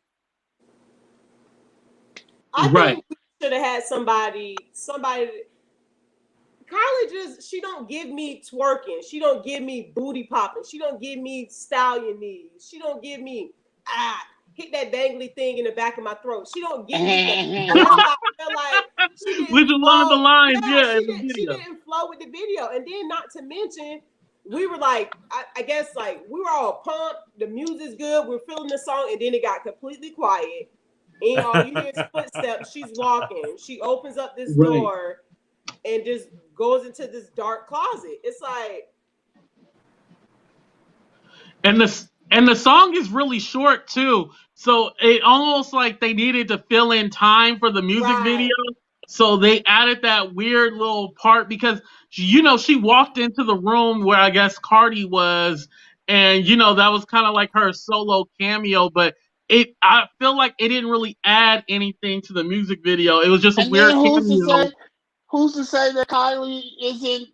I Right. think we should have had somebody. Kylie she don't give me twerking. She don't give me booty popping. She don't give me stallion knees. She don't give me hit that dangly thing in the back of my throat. She don't give me that. That's why I feel like she Which didn't is one of the flow. lines, Yeah, in the she video. didn't flow with the video. And then not to mention, we were like, I guess like we were all pumped. The music's good. We're feeling the song, and then it got completely quiet. And all you hear is footsteps. She's walking. She opens up this door and just goes into this dark closet. It's like, and the song is really short too, so it almost like they needed to fill in time for the music video. So they added that weird little part because she walked into the room where I guess Cardi was, and that was kind of like her solo cameo, but I feel like it didn't really add anything to the music video. It was just a And weird then cameo. who's to say that Kylie isn't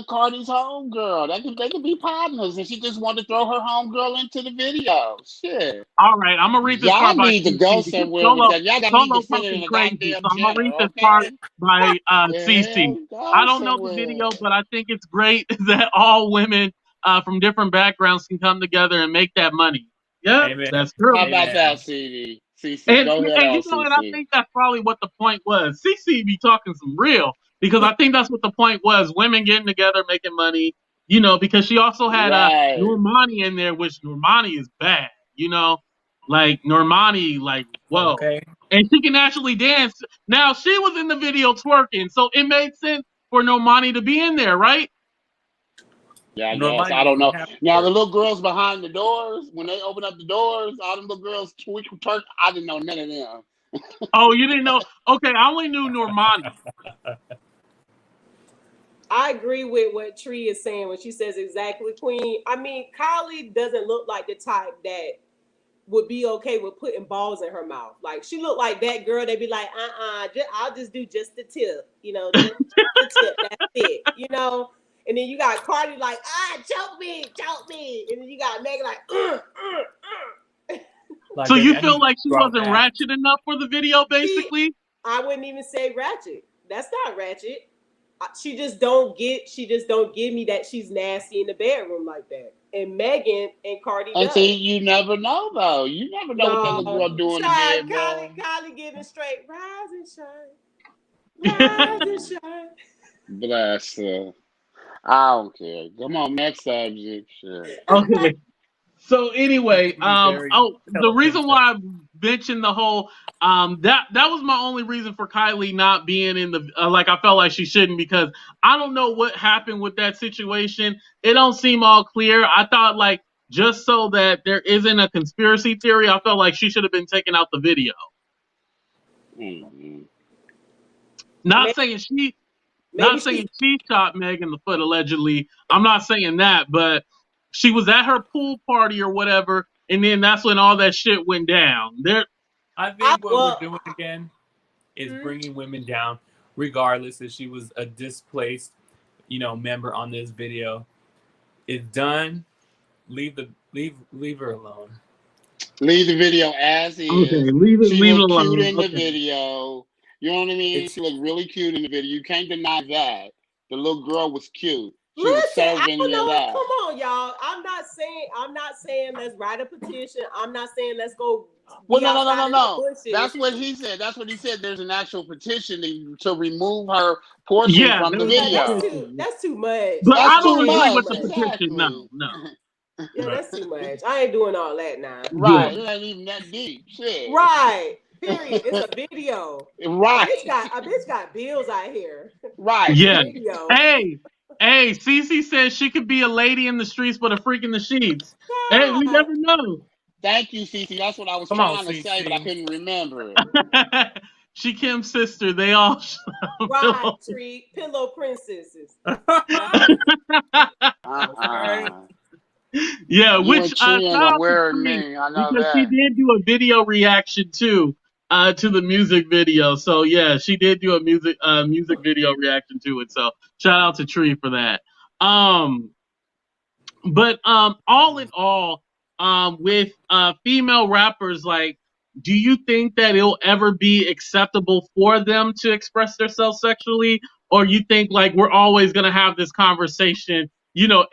Cardi's homegirl? They could be partners, and she just wanted to throw her homegirl into the video. Shit. All right, I'm gonna read this part Y'all by need to go CC because somewhere with that. Y'all need to Solo fit it in talking a crazy. goddamn So I'm gonna read Jenner, this part okay? by The CC. hell? I Go don't know the somewhere. video, but I think it's great that all women from different backgrounds can come together and make that money. Yeah, Amen. that's true. How about Amen. that, CD? CC, And, go ahead and on, you know, and I CC. think that's probably what the point was. CC be talking some real because I think that's what the point was. Women getting together, making money. You know, because she also had Right. Normani in there, which Normani is bad. You know, like Normani, like whoa, Okay. and she can actually dance. Now she was in the video twerking, so it made sense for Normani to be in there, right? Yeah, I guess. Normani I don't doesn't know. have to Now, the work. little girls behind the doors, when they open up the doors, all them little girls twerk. I didn't know none of them. Oh, you didn't know? Okay, I only knew Normani. I agree with what Tree is saying when she says exactly, Queen. I mean, Kylie doesn't look like the type that would be okay with putting balls in her mouth. Like she looked like that girl. They'd be like, I'll just do just the tip, just the tip. That's it, And then you got Cardi like, choke me, and then you got Megan like. Like, So baby, you I need feel you like to she grow wasn't fast. ratchet enough for the video, basically? I wouldn't even say ratchet. That's not ratchet. She just don't give me that she's nasty in the bedroom like that. And Megan and Cardi And does. see, you never know, though. You never know what that little girl do in the child, bedroom. Kylie giving straight rise and shine. Rise and shine. Bless her. I don't care. Come on, next subject. Sure. Okay. So anyway, Be very the reason princess. why I mentioned the whole that was my only reason for Kylie not being in the like I felt like she shouldn't because I don't know what happened with that situation. It don't seem all clear. I thought like just so that there isn't a conspiracy theory, I felt like she should have been taken out the video. Mm-hmm. Not saying she Not saying she shot Meg in the foot allegedly. I'm not saying that, but she was at her pool party or whatever, and then that's when all that shit went down. I think what we're doing again is bringing women down, regardless if she was a displaced, member on this video. It's done. Leave her alone. Leave the video as Okay, is. leave She it looked cute alone. in the Okay. video. You know what I mean? She looked really cute in the video. You can't deny that. The little girl was cute. She was Listen, I serving don't to know. that. Come on, y'all. I'm not saying let's write a petition. I'm not saying let's go Well, be outside in the bushes. That's what he said. That's what he said. There's an actual petition to remove her portion Yeah, from the video. That's too much. But That's I don't too agree much. with the petition. Exactly. No. Yeah, that's too much. I ain't doing all that now. Right. Good. It ain't even that deep. Shit. Right. Period. It's a video. Right. A bitch got bills out here. Right. Yeah. Video. Hey, Cece says she could be a lady in the streets but a freak in the sheets. Hey, we never know. Thank you, Cece. That's what I was trying to say, but I couldn't remember it. She Kim's sister. They all right, Tree. Pillow princesses. Yeah, you which and Tree ain't gonna wear me. I know because that. she did do a video reaction too to the music video. So yeah, she did do a music video reaction to it. So shout out to Tree for that. But all in all, with female rappers, like, do you think that it'll ever be acceptable for them to express themselves sexually, or you think like we're always gonna have this conversation,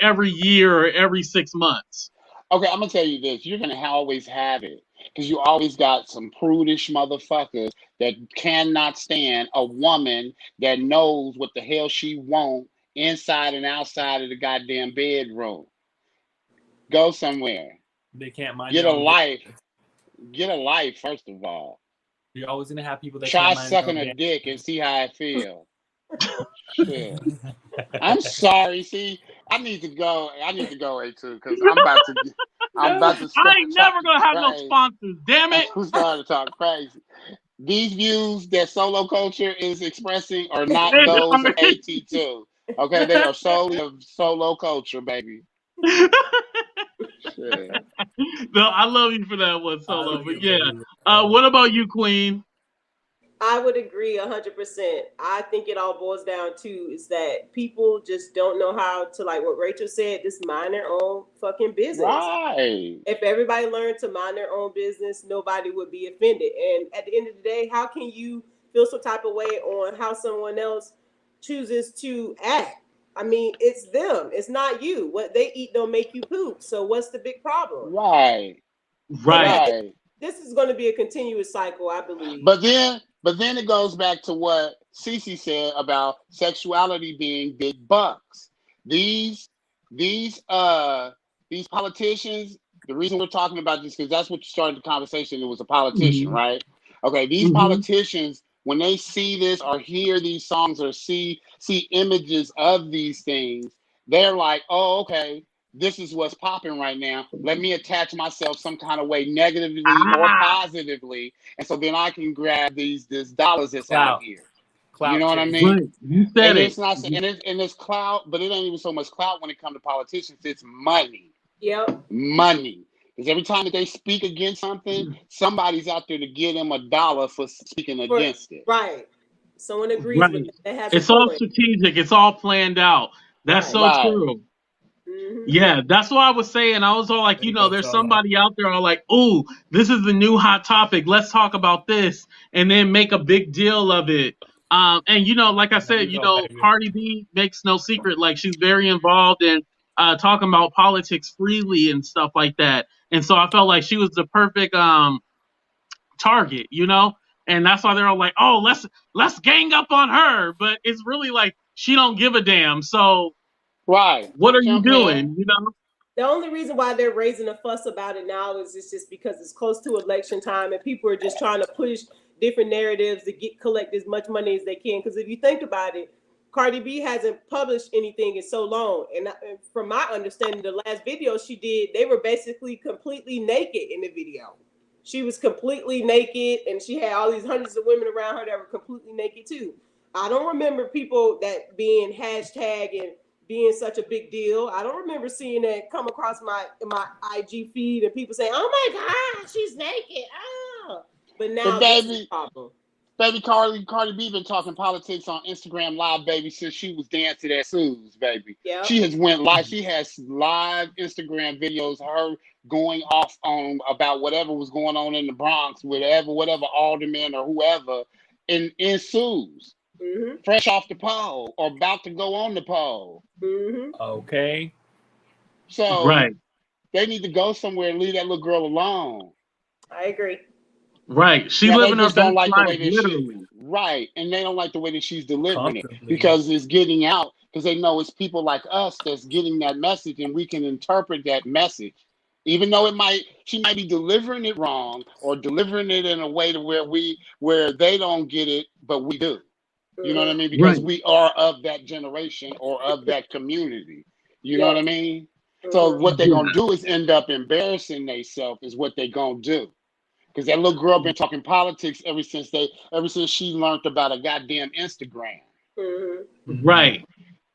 every year or every 6 months? Okay, I'm gonna tell you this. You're gonna always have it because you always got some prudish motherfuckers that cannot stand a woman that knows what the hell she wants inside and outside of the goddamn bedroom. Go somewhere. They can't mind Get their a own life. business. Get a life, first of all. You're always gonna have people that Try can't mind their own sucking a business. dick and see how it feels. Shit. I'm sorry. See, I need to go. A2 because I'm about to I ain't never gonna have no sponsors. Damn it! I'm starting to talk crazy. These views that solo culture is expressing are not those of AT2. Okay, they are solely of solo culture, baby. Shit. No, I love you for that one, Solo. But yeah, what about you, Queen? I would agree 100%. I think it all boils down to is that people just don't know how to, like what Rachel said, just mind their own fucking business. Right. If everybody learned to mind their own business, nobody would be offended. And at the end of the day, how can you feel some type of way on how someone else chooses to act? I mean, it's them. It's not you. What they eat don't make you poop. So what's the big problem? Right. Right. This is going to be a continuous cycle, I believe. But then it goes back to what Cece said about sexuality being big bucks. These politicians. The reason we're talking about this because that's what started the conversation. It was a politician, right? Okay, these politicians, when they see this or hear these songs or see images of these things, they're like, "Oh, okay, this is what's popping right now. Let me attach myself some kind of way, negatively or positively, and so then I can grab this dollars that's out here." You know what I mean? Right. You said and it. it's not, and it's clout, but it ain't even so much clout when it comes to politicians. It's money. Yep. Money. Because every time that they speak against something, somebody's out there to give them $1 for speaking against it. Right. Someone agrees with that. It's all strategic. It's all planned out. That's so true. Yeah, that's what I was saying. I was all like, there's somebody out there all like, "Ooh, this is the new hot topic. Let's talk about this," and then make a big deal of it. And like I said, Cardi B makes no secret. Like she's very involved in talking about politics freely and stuff like that. And so I felt like she was the perfect target, and that's why they're all like, "Oh, let's gang up on her," but it's really like she don't give a damn. So, what are you doing? The only reason why they're raising a fuss about it now is it's just because it's close to election time and people are just trying to push different narratives to collect as much money as they can. Because if you think about it, Cardi B hasn't published anything in so long, and from my understanding, the last video she did, they were basically completely naked in the video. She was completely naked, and she had all these hundreds of women around her that were completely naked too. I don't remember people that being hashtag and being such a big deal. I don't remember seeing that come across my IG feed and people saying, "Oh my God, she's naked." Oh, but now that's the problem. Baby Cardi B been talking politics on Instagram Live, baby, since she was dancing at Sue's, baby. Yep. She has went live. She has live Instagram videos of her going off on about whatever was going on in the Bronx, whatever alderman or whoever in Sue's. Fresh off the pole or about to go on the pole. Okay. So they need to go somewhere and leave that little girl alone. I agree. Right. She living her best life, literally. Right. And they don't like the way that she's delivering it because it's getting out because they know it's people like us that's getting that message and we can interpret that message. Even though she might be delivering it wrong or delivering it in a way to where they don't get it, but we do. You know what I mean? Because we are of that generation or of that community. You know what I mean? So what they're going to do is end up embarrassing themselves is what they're going to do. Because that little girl been talking politics ever since she learned about a goddamn Instagram. Right.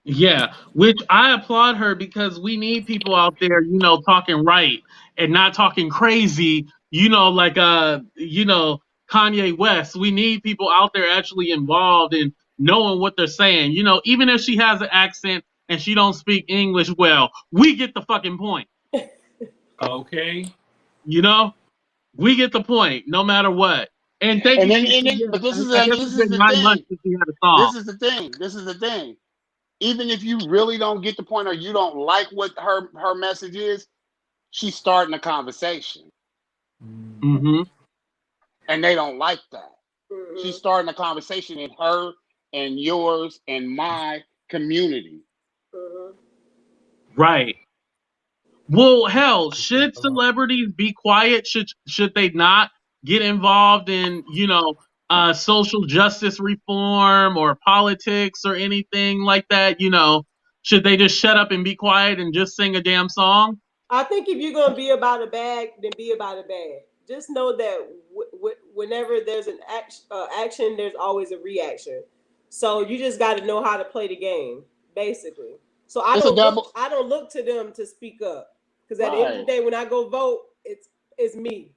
Yeah. Which I applaud her because we need people out there, talking right and not talking crazy, like Kanye West. We need people out there actually involved in knowing what they're saying. Even if she has an accent and she don't speak English well, we get the fucking point. Okay. We get the point, no matter what. And thank you. But this is the thing. Even if you really don't get the point or you don't like what her message is, she's starting a conversation. And they don't like that. She's starting a conversation in her and yours and my community. Right. Well, hell, should celebrities be quiet? Should they not get involved in, social justice reform or politics or anything like that? Should they just shut up and be quiet and just sing a damn song? I think if you're gonna be about a bag, then be about a bag. Just know that whenever there's an action, there's always a reaction. So you just got to know how to play the game, basically. So I don't look to them to speak up. Because at the end of the day, when I go vote, it's me.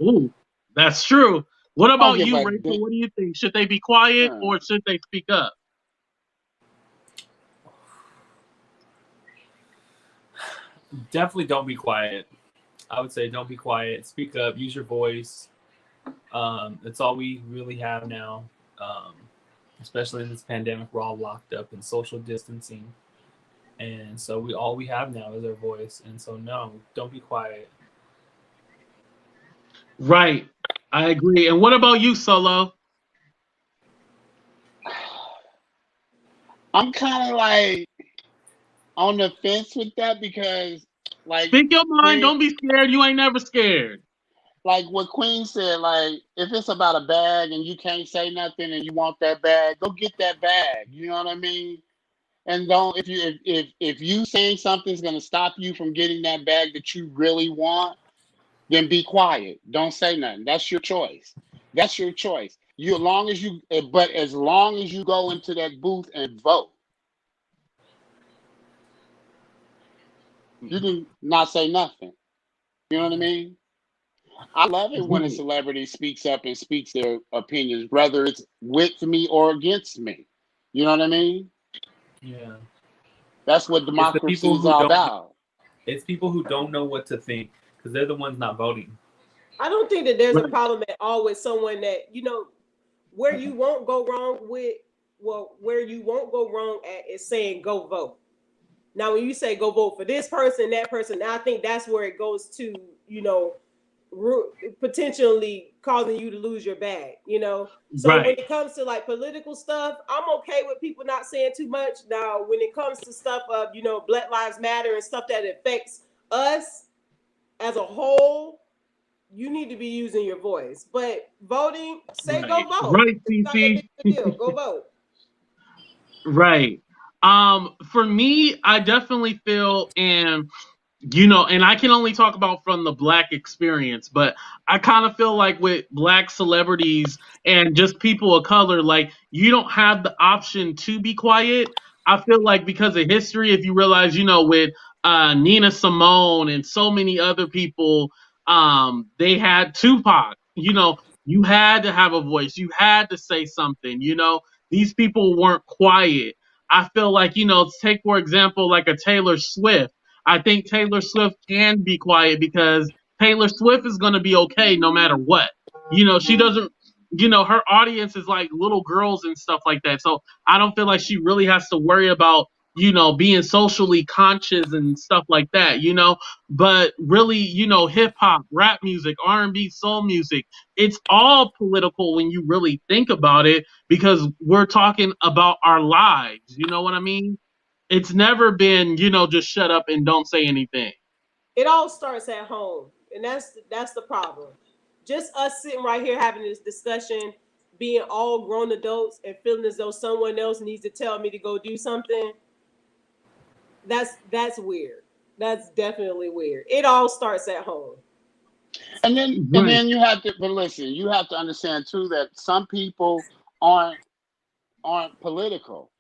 Ooh, that's true. What about you, Rachel? What do you think? Should they be quiet or should they speak up? Definitely don't be quiet. I would say don't be quiet. Speak up. Use your voice. That's all we really have now. Especially in this pandemic, we're all locked up in social distancing. And so all we have now is our voice. And so no, don't be quiet. Right. I agree. And what about you, Solo? I'm kind of like on the fence with that because, like, Speak your mind. Queen, Don't be scared. You ain't never scared. like what Queen said, like if it's about a bag and you can't say nothing and you want that bag, go get that bag. You know what I mean? And don't if you saying something's gonna stop you from getting that bag that you really want, then be quiet. Don't say nothing. That's your choice. That's your choice. You as long as you go into that booth and vote, you can not say nothing. You know what I mean? I love it when a celebrity speaks up and speaks their opinions, whether it's with me or against me. You know what I mean? Yeah. That's what It's the democracy people is who all don't. about. It's people who don't know what to think because they're the ones not voting. I don't think that there's a Right. problem at all with someone that, where you won't go wrong with, where you won't go wrong at is saying go vote. Now, when you say go vote for this person, that person, I think that's where it goes to, potentially causing you to lose your bag. So when Right. it comes to like political stuff, I'm okay with people not saying too much. Now, when it comes to stuff of, Black Lives Matter and stuff that affects us as a whole, you need to be using your voice. But voting, say go Right. vote. Right, It's not that CC. big of a deal. Go vote. Right. For me, I definitely feel, and I can only talk about from the Black experience, but I kind of feel like with Black celebrities and just people of color, like you don't have the option to be quiet. I feel like because of history, if you realize, with Nina Simone and so many other people, they had Tupac. You had to have a voice. You had to say something. These people weren't quiet. I feel like, take for example, like a Taylor Swift. I think Taylor Swift can be quiet because Taylor Swift is going to be okay no matter what. She doesn't, her audience is like little girls and stuff like that. So I don't feel like she really has to worry about, being socially conscious and stuff like that. But really, hip hop, rap music, R&B, soul music, it's all political when you really think about it because we're talking about our lives. You know what I mean? It's never been, just shut up and don't say anything. It all starts at home, and that's the problem. Just us sitting right here having this discussion, being all grown adults and feeling as though someone else needs to tell me to go do something. That's weird. That's definitely weird. It all starts at home. And then you have to, but listen, you have to understand too that some people aren't aren't political.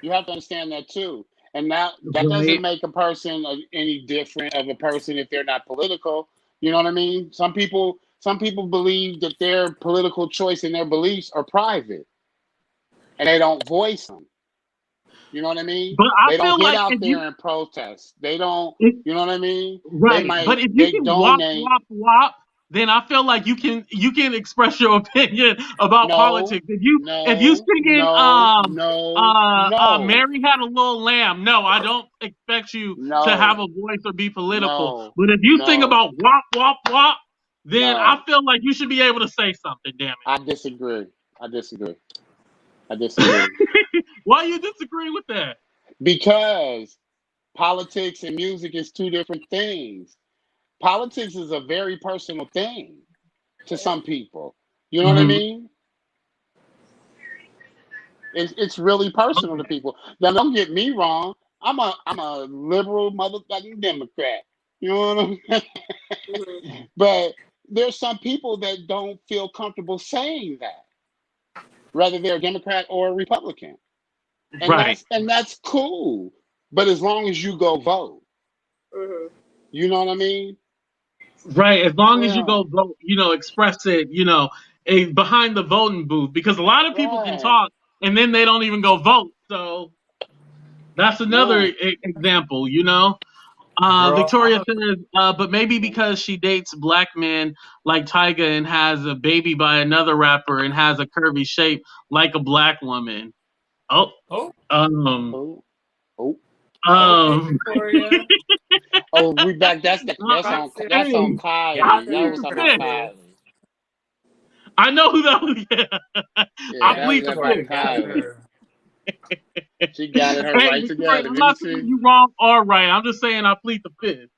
You have to understand that too. And that doesn't Right. make a person any different of a person if they're not political. You know what I mean? Some people believe that their political choice and their beliefs are private, and they don't voice them. You know what I mean? But I They don't feel get like out if there you, and protest. They don't. if, You know what I mean? right, but if you They can wop donate. wop wop, then I feel like you can express your opinion about No, politics. If you no, singing no, no, no, Mary Had a Little Lamb, no, I don't expect you to have no, a voice or be political. no, But if you sing no, about wop wop wop, then I no. feel like you should be able to say something. Damn I disagree. I disagree. I disagree. it. Why you disagree with that? Because politics and music is two different things. Politics is a very personal thing to some people. You know what I Hmm. mean? It's really personal to people. Now, don't get me wrong. I'm a liberal motherfucking Democrat. You know what I'm saying? Mhm. But there's some people that don't feel comfortable saying that, whether they're a Democrat or a Republican. And Right. that's cool. But as long as you go vote, Mhm. you know what I mean? Right, as long as you Yeah. go vote, express it, behind the voting booth, because a lot of people can Right. talk and then they don't even go vote. So that's another Yeah. example. Girl, Victoria says, but maybe because she dates black men like Tyga and has a baby by another rapper and has a curvy shape like a black woman. Oh, oh, um, Oh. Oh. okay, um, Victoria. Oh, we back. That's Right, on Sarah. that's on hey, Yes, I Kylie. That need was to talking Sarah. about finish. Kylie. I know who that was. Yeah. Yeah, I that was plead the that Right, boy fifth. that's Tyler. her. She got her Hey, right Victoria, together, I'm didn't not saying she? you wrong or right. I'm just saying I plead the fifth.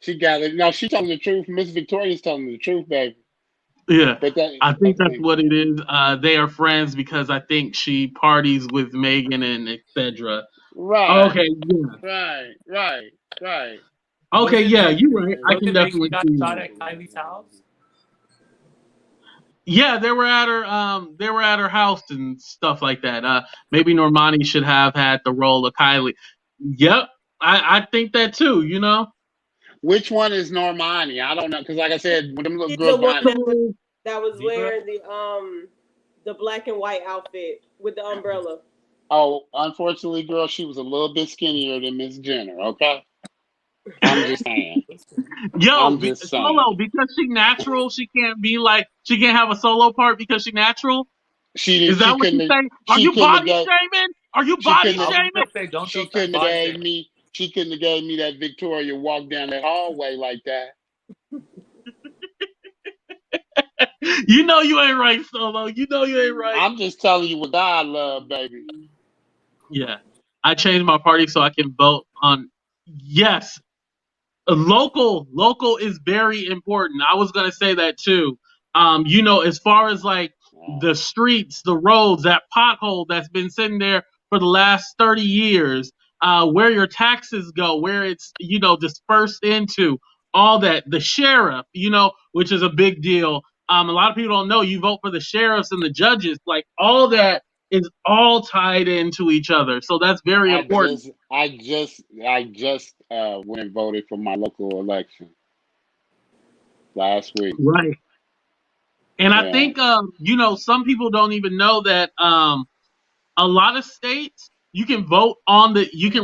She got it. No, she telling the truth. Miss Victoria's telling the truth, baby. Yeah, But that, I think that's okay. what it is. They are friends because I think she parties with Megan and etc. Right, Okay, yeah. right, right, right. Okay, Wasn't yeah, Meg you're right. I can wasn't Megan definitely got see shot that. at Kylie's house? Yeah, they were at her house and stuff like that. Maybe Normani should have had the role of Kylie. Yep, I think that too, you know? Which one is Normani? I don't know, because like I said, when them little She's the girls one behind. that was Zebra? wearing the black and white outfit with the umbrella. Oh, unfortunately, girl, she was a little bit skinnier than Miss Jenner. Okay, I'm just saying. Yo, I'm just Solo, saying. because she natural, she can't have a solo part because she natural? She Is did. that what you saying? Are She you couldn't have body got. shaming? Are you She body couldn't I have. was shaming? gonna say, don't She throw that couldn't have body gave shame. me. She couldn't have gave me that Victoria walk down that hallway like that. You know you ain't right, Solo. You know you ain't right. I'm just telling you what God love, baby. Yeah. I changed my party so I can vote on yes. Local is very important. I was gonna say that too. As far as like the Oh, streets, the roads, that pothole that's been sitting there for the last 30 years, where your taxes go, where it's dispersed into, all that. The sheriff, which is a big deal. A lot of people don't know you vote for the sheriffs and the judges, like all that is all tied into each other. So that's very important. I just went and voted for my local election last week. Right. And I Yeah, think, some people don't even know that a lot of states you can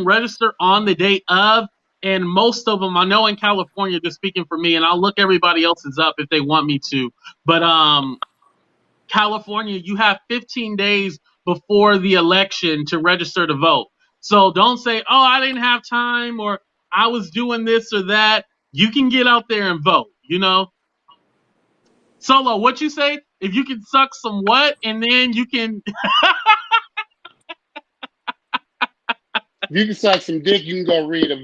register on the day of, and most of them, I know in California, just speaking for me, and I'll look everybody else's up if they want me to, but California, you have 15 days before the election to register to vote. So don't say, oh, I didn't have time or I was doing this or that. You can get out there and vote. Solo, what you say? If you can suck some what, and then you can. if you can suck some dick, you can go read a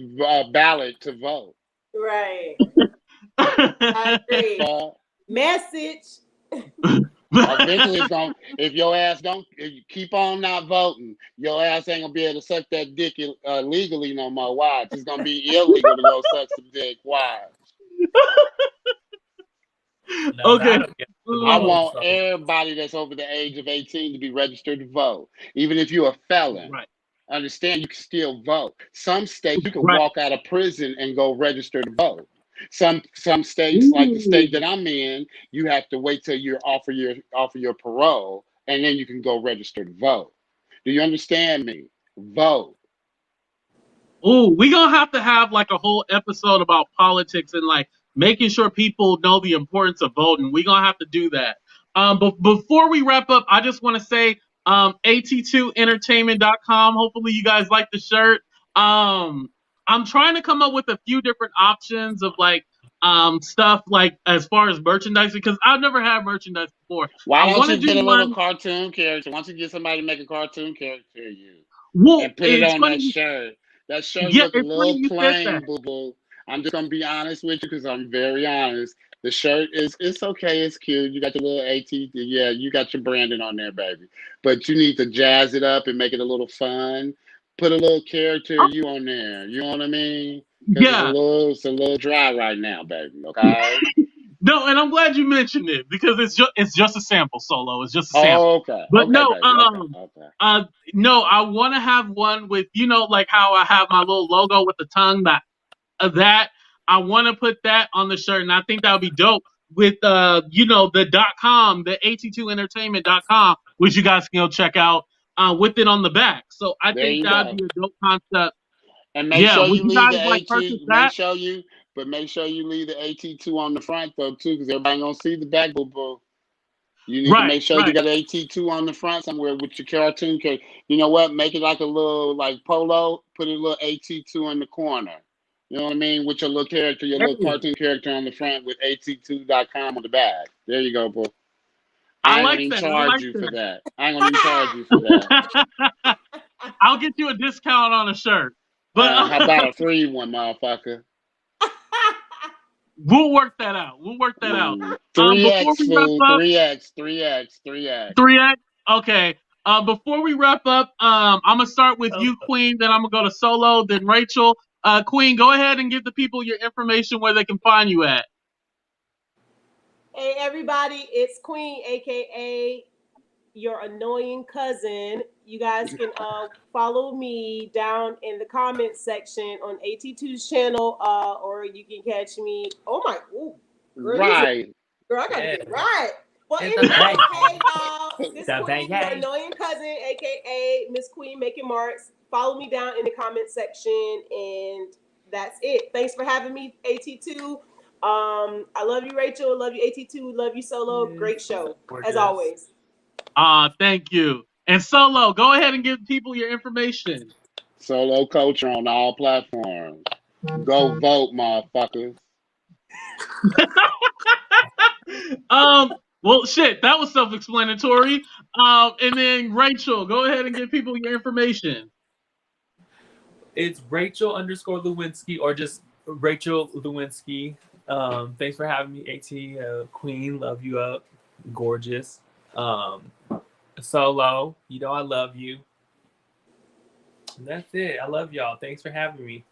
ballot to vote. Right. I agree. Fuck. Message. Eventually, it's gonna. If your ass don't, if you keep on not voting, your ass ain't gonna be able to suck that dick legally no more. Why? It's gonna be illegal to go suck some dick. Why? Now Okay. that'll get to the I vote. want So everybody that's over the age of 18 to be registered to vote. Even if you're a felon, Right. understand you can still vote. Some states you can Right. walk out of prison and go register to vote. Some states, like the Ooh. state that I'm in, you have to wait till you're offer your parole, and then you can go register to vote. Do you understand me? Vote. Ooh, we gonna have to have like a whole episode about politics and like making sure people know the importance of voting. We gonna have to do that. But before we wrap up, I just want to say, AT2entertainment.com. Hopefully you guys like the shirt. I'm trying to come up with a few different options of like stuff like as far as merchandise because I've never had merchandise before. Why I don't want to you do get a little one. cartoon character? Why don't you get somebody to make a cartoon character of you Well, and put it it's on that funny. shirt? That shirt Yeah, look a it's funny little you said that. plain, boo boo. I'm just gonna be honest with you because I'm very honest. The shirt is it's okay, it's cute. You got your little yeah, you got your branding on there, baby. But you need to jazz it up and make it a little fun. Put a little character of you on there. You know what I mean? Because Yeah. it's a little dry right now, baby. Okay. No, and I'm glad you mentioned it because it's just a sample solo. It's just a sample. Oh, okay. But Okay, no, baby. Okay. Okay. uh, no, I want to have one with like how I have my little logo with the tongue that I want to put that on the shirt, and I think that would be dope with the .com, the AT2entertainment.com, which you guys can go check out with it on the back. So I There think you that would go. be a dope concept. And make Yeah, sure would you you leave guys the like AT. purchase that? Make sure you leave the AT2 on the front though too, because everybody gonna see the back, boo boo. You need to Right, make sure you right. got AT2 on the front somewhere with your cartoon character. You know what? Make it like a little like polo. Put a little AT2 in the corner. You know what I mean? With your little character, your little Hey, cartoon character on the front with AT2.com on the back. There you go, boo. I ain't like gonna even that. I charge like you that. for that. I ain't gonna even charge you for that. I'll get you a discount on a shirt. But How about a free one, motherfucker? we'll work that out. We'll work that out. 3X Before we wrap food, up, 3X. 3X. Okay. Before we wrap up, I'm gonna start with you, Queen. Then I'm gonna go to Solo, then Rachel. Queen, go ahead and give the people your information where they can find you at. Hey everybody, it's Queen, aka your annoying cousin. You guys can follow me down in the comments section on AT2's channel, or you can catch me. Oh my, ooh, girl, Right. girl, I gotta get it right. Well, It's anyway, the bang. hey y'all, this The Queen, bang. your annoying cousin, aka Miss Queen making marks. Follow me down in the comment section, and that's it. Thanks for having me, AT2. I love you, Rachel. Love you, AT2. Love you, Solo. Great show, as always. Thank you. And Solo, go ahead and give people your information. Solo Culture on all platforms. Go vote, motherfuckers. Well, shit, that was self-explanatory. And then Rachel, go ahead and give people your information. It's Rachel_Lewinsky or just Rachel Lewinsky. Thanks for having me, AT. Queen, love you up. Gorgeous. Solo, you know I love you. And that's it. I love y'all. Thanks for having me.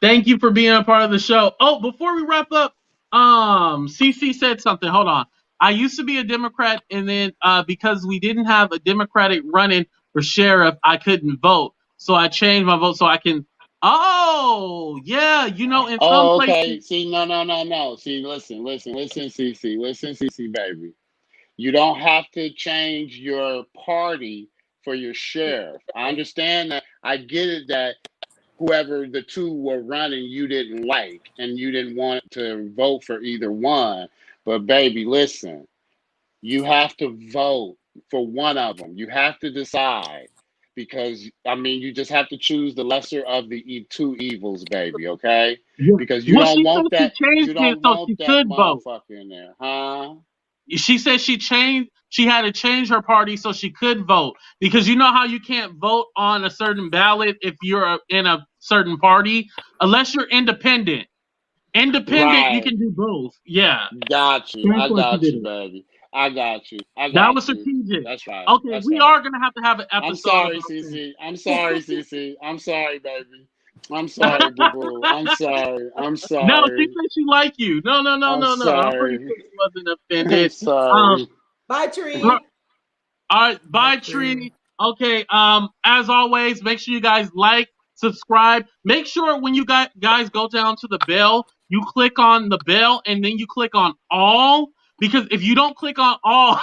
Thank you for being a part of the show. Oh, before we wrap up, CC said something. Hold on. I used to be a Democrat, and then because we didn't have a Democratic running for sheriff, I couldn't vote. So I changed my vote so I can. Oh, yeah. You know, in some Oh, places. okay. See, no. See, listen, CC. Listen, CC, baby. You don't have to change your party for your sheriff. I understand that. I get it that whoever the two were running you didn't like and you didn't want to vote for either one. But baby, listen, you have to vote for one of them. You have to decide because I mean you just have to choose the lesser of the two evils, baby, okay? Yeah. Because you Well, don't she want said she that changed it so she could vote. motherfucker in there, huh? She said she had to change her party so she could vote because you know how you can't vote on a certain ballot if you're in a certain party unless you're independent. Independent, you Right. can do both. Yeah. Got you. That's I why she got did you, it. baby. I got you. That was strategic. That's right. Okay, That's we right. are gonna have an I'm episode sorry, about this. CC. I'm sorry, CC. I'm sorry, baby. I'm sorry, boo boo. I'm sorry. I'm No, she sorry. said she like you. No. I'm I'm pretty sorry. sure she wasn't I'm offended. sorry. Bye, Tree. All right, bye, Tree. Okay, as always, make sure you guys like, subscribe. Make sure when you guys go down to the bell, you click on the bell and then you click on all. Because if you don't click on all,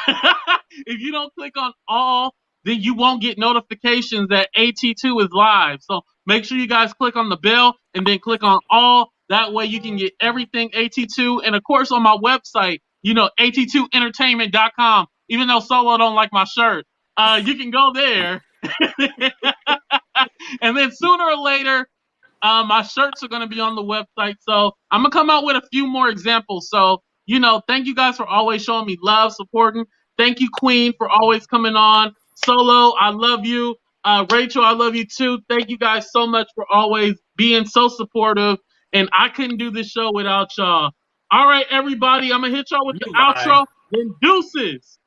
then you won't get notifications that AT2 is live. So make sure you guys click on the bell and then click on all. That way you can get everything AT2. And of course on my website, at2entertainment.com. Even though Solo don't like my shirt, you can go there. And then sooner or later, my shirts are going to be on the website. So I'm going to come out with a few more examples. So, thank you guys for always showing me love, supporting. Thank you, Queen, for always coming on. Solo, I love you. Rachel, I love you too. Thank you guys so much for always being so supportive. And I couldn't do this show without y'all. All right, everybody, I'm going to hit y'all with the outro. Then deuces.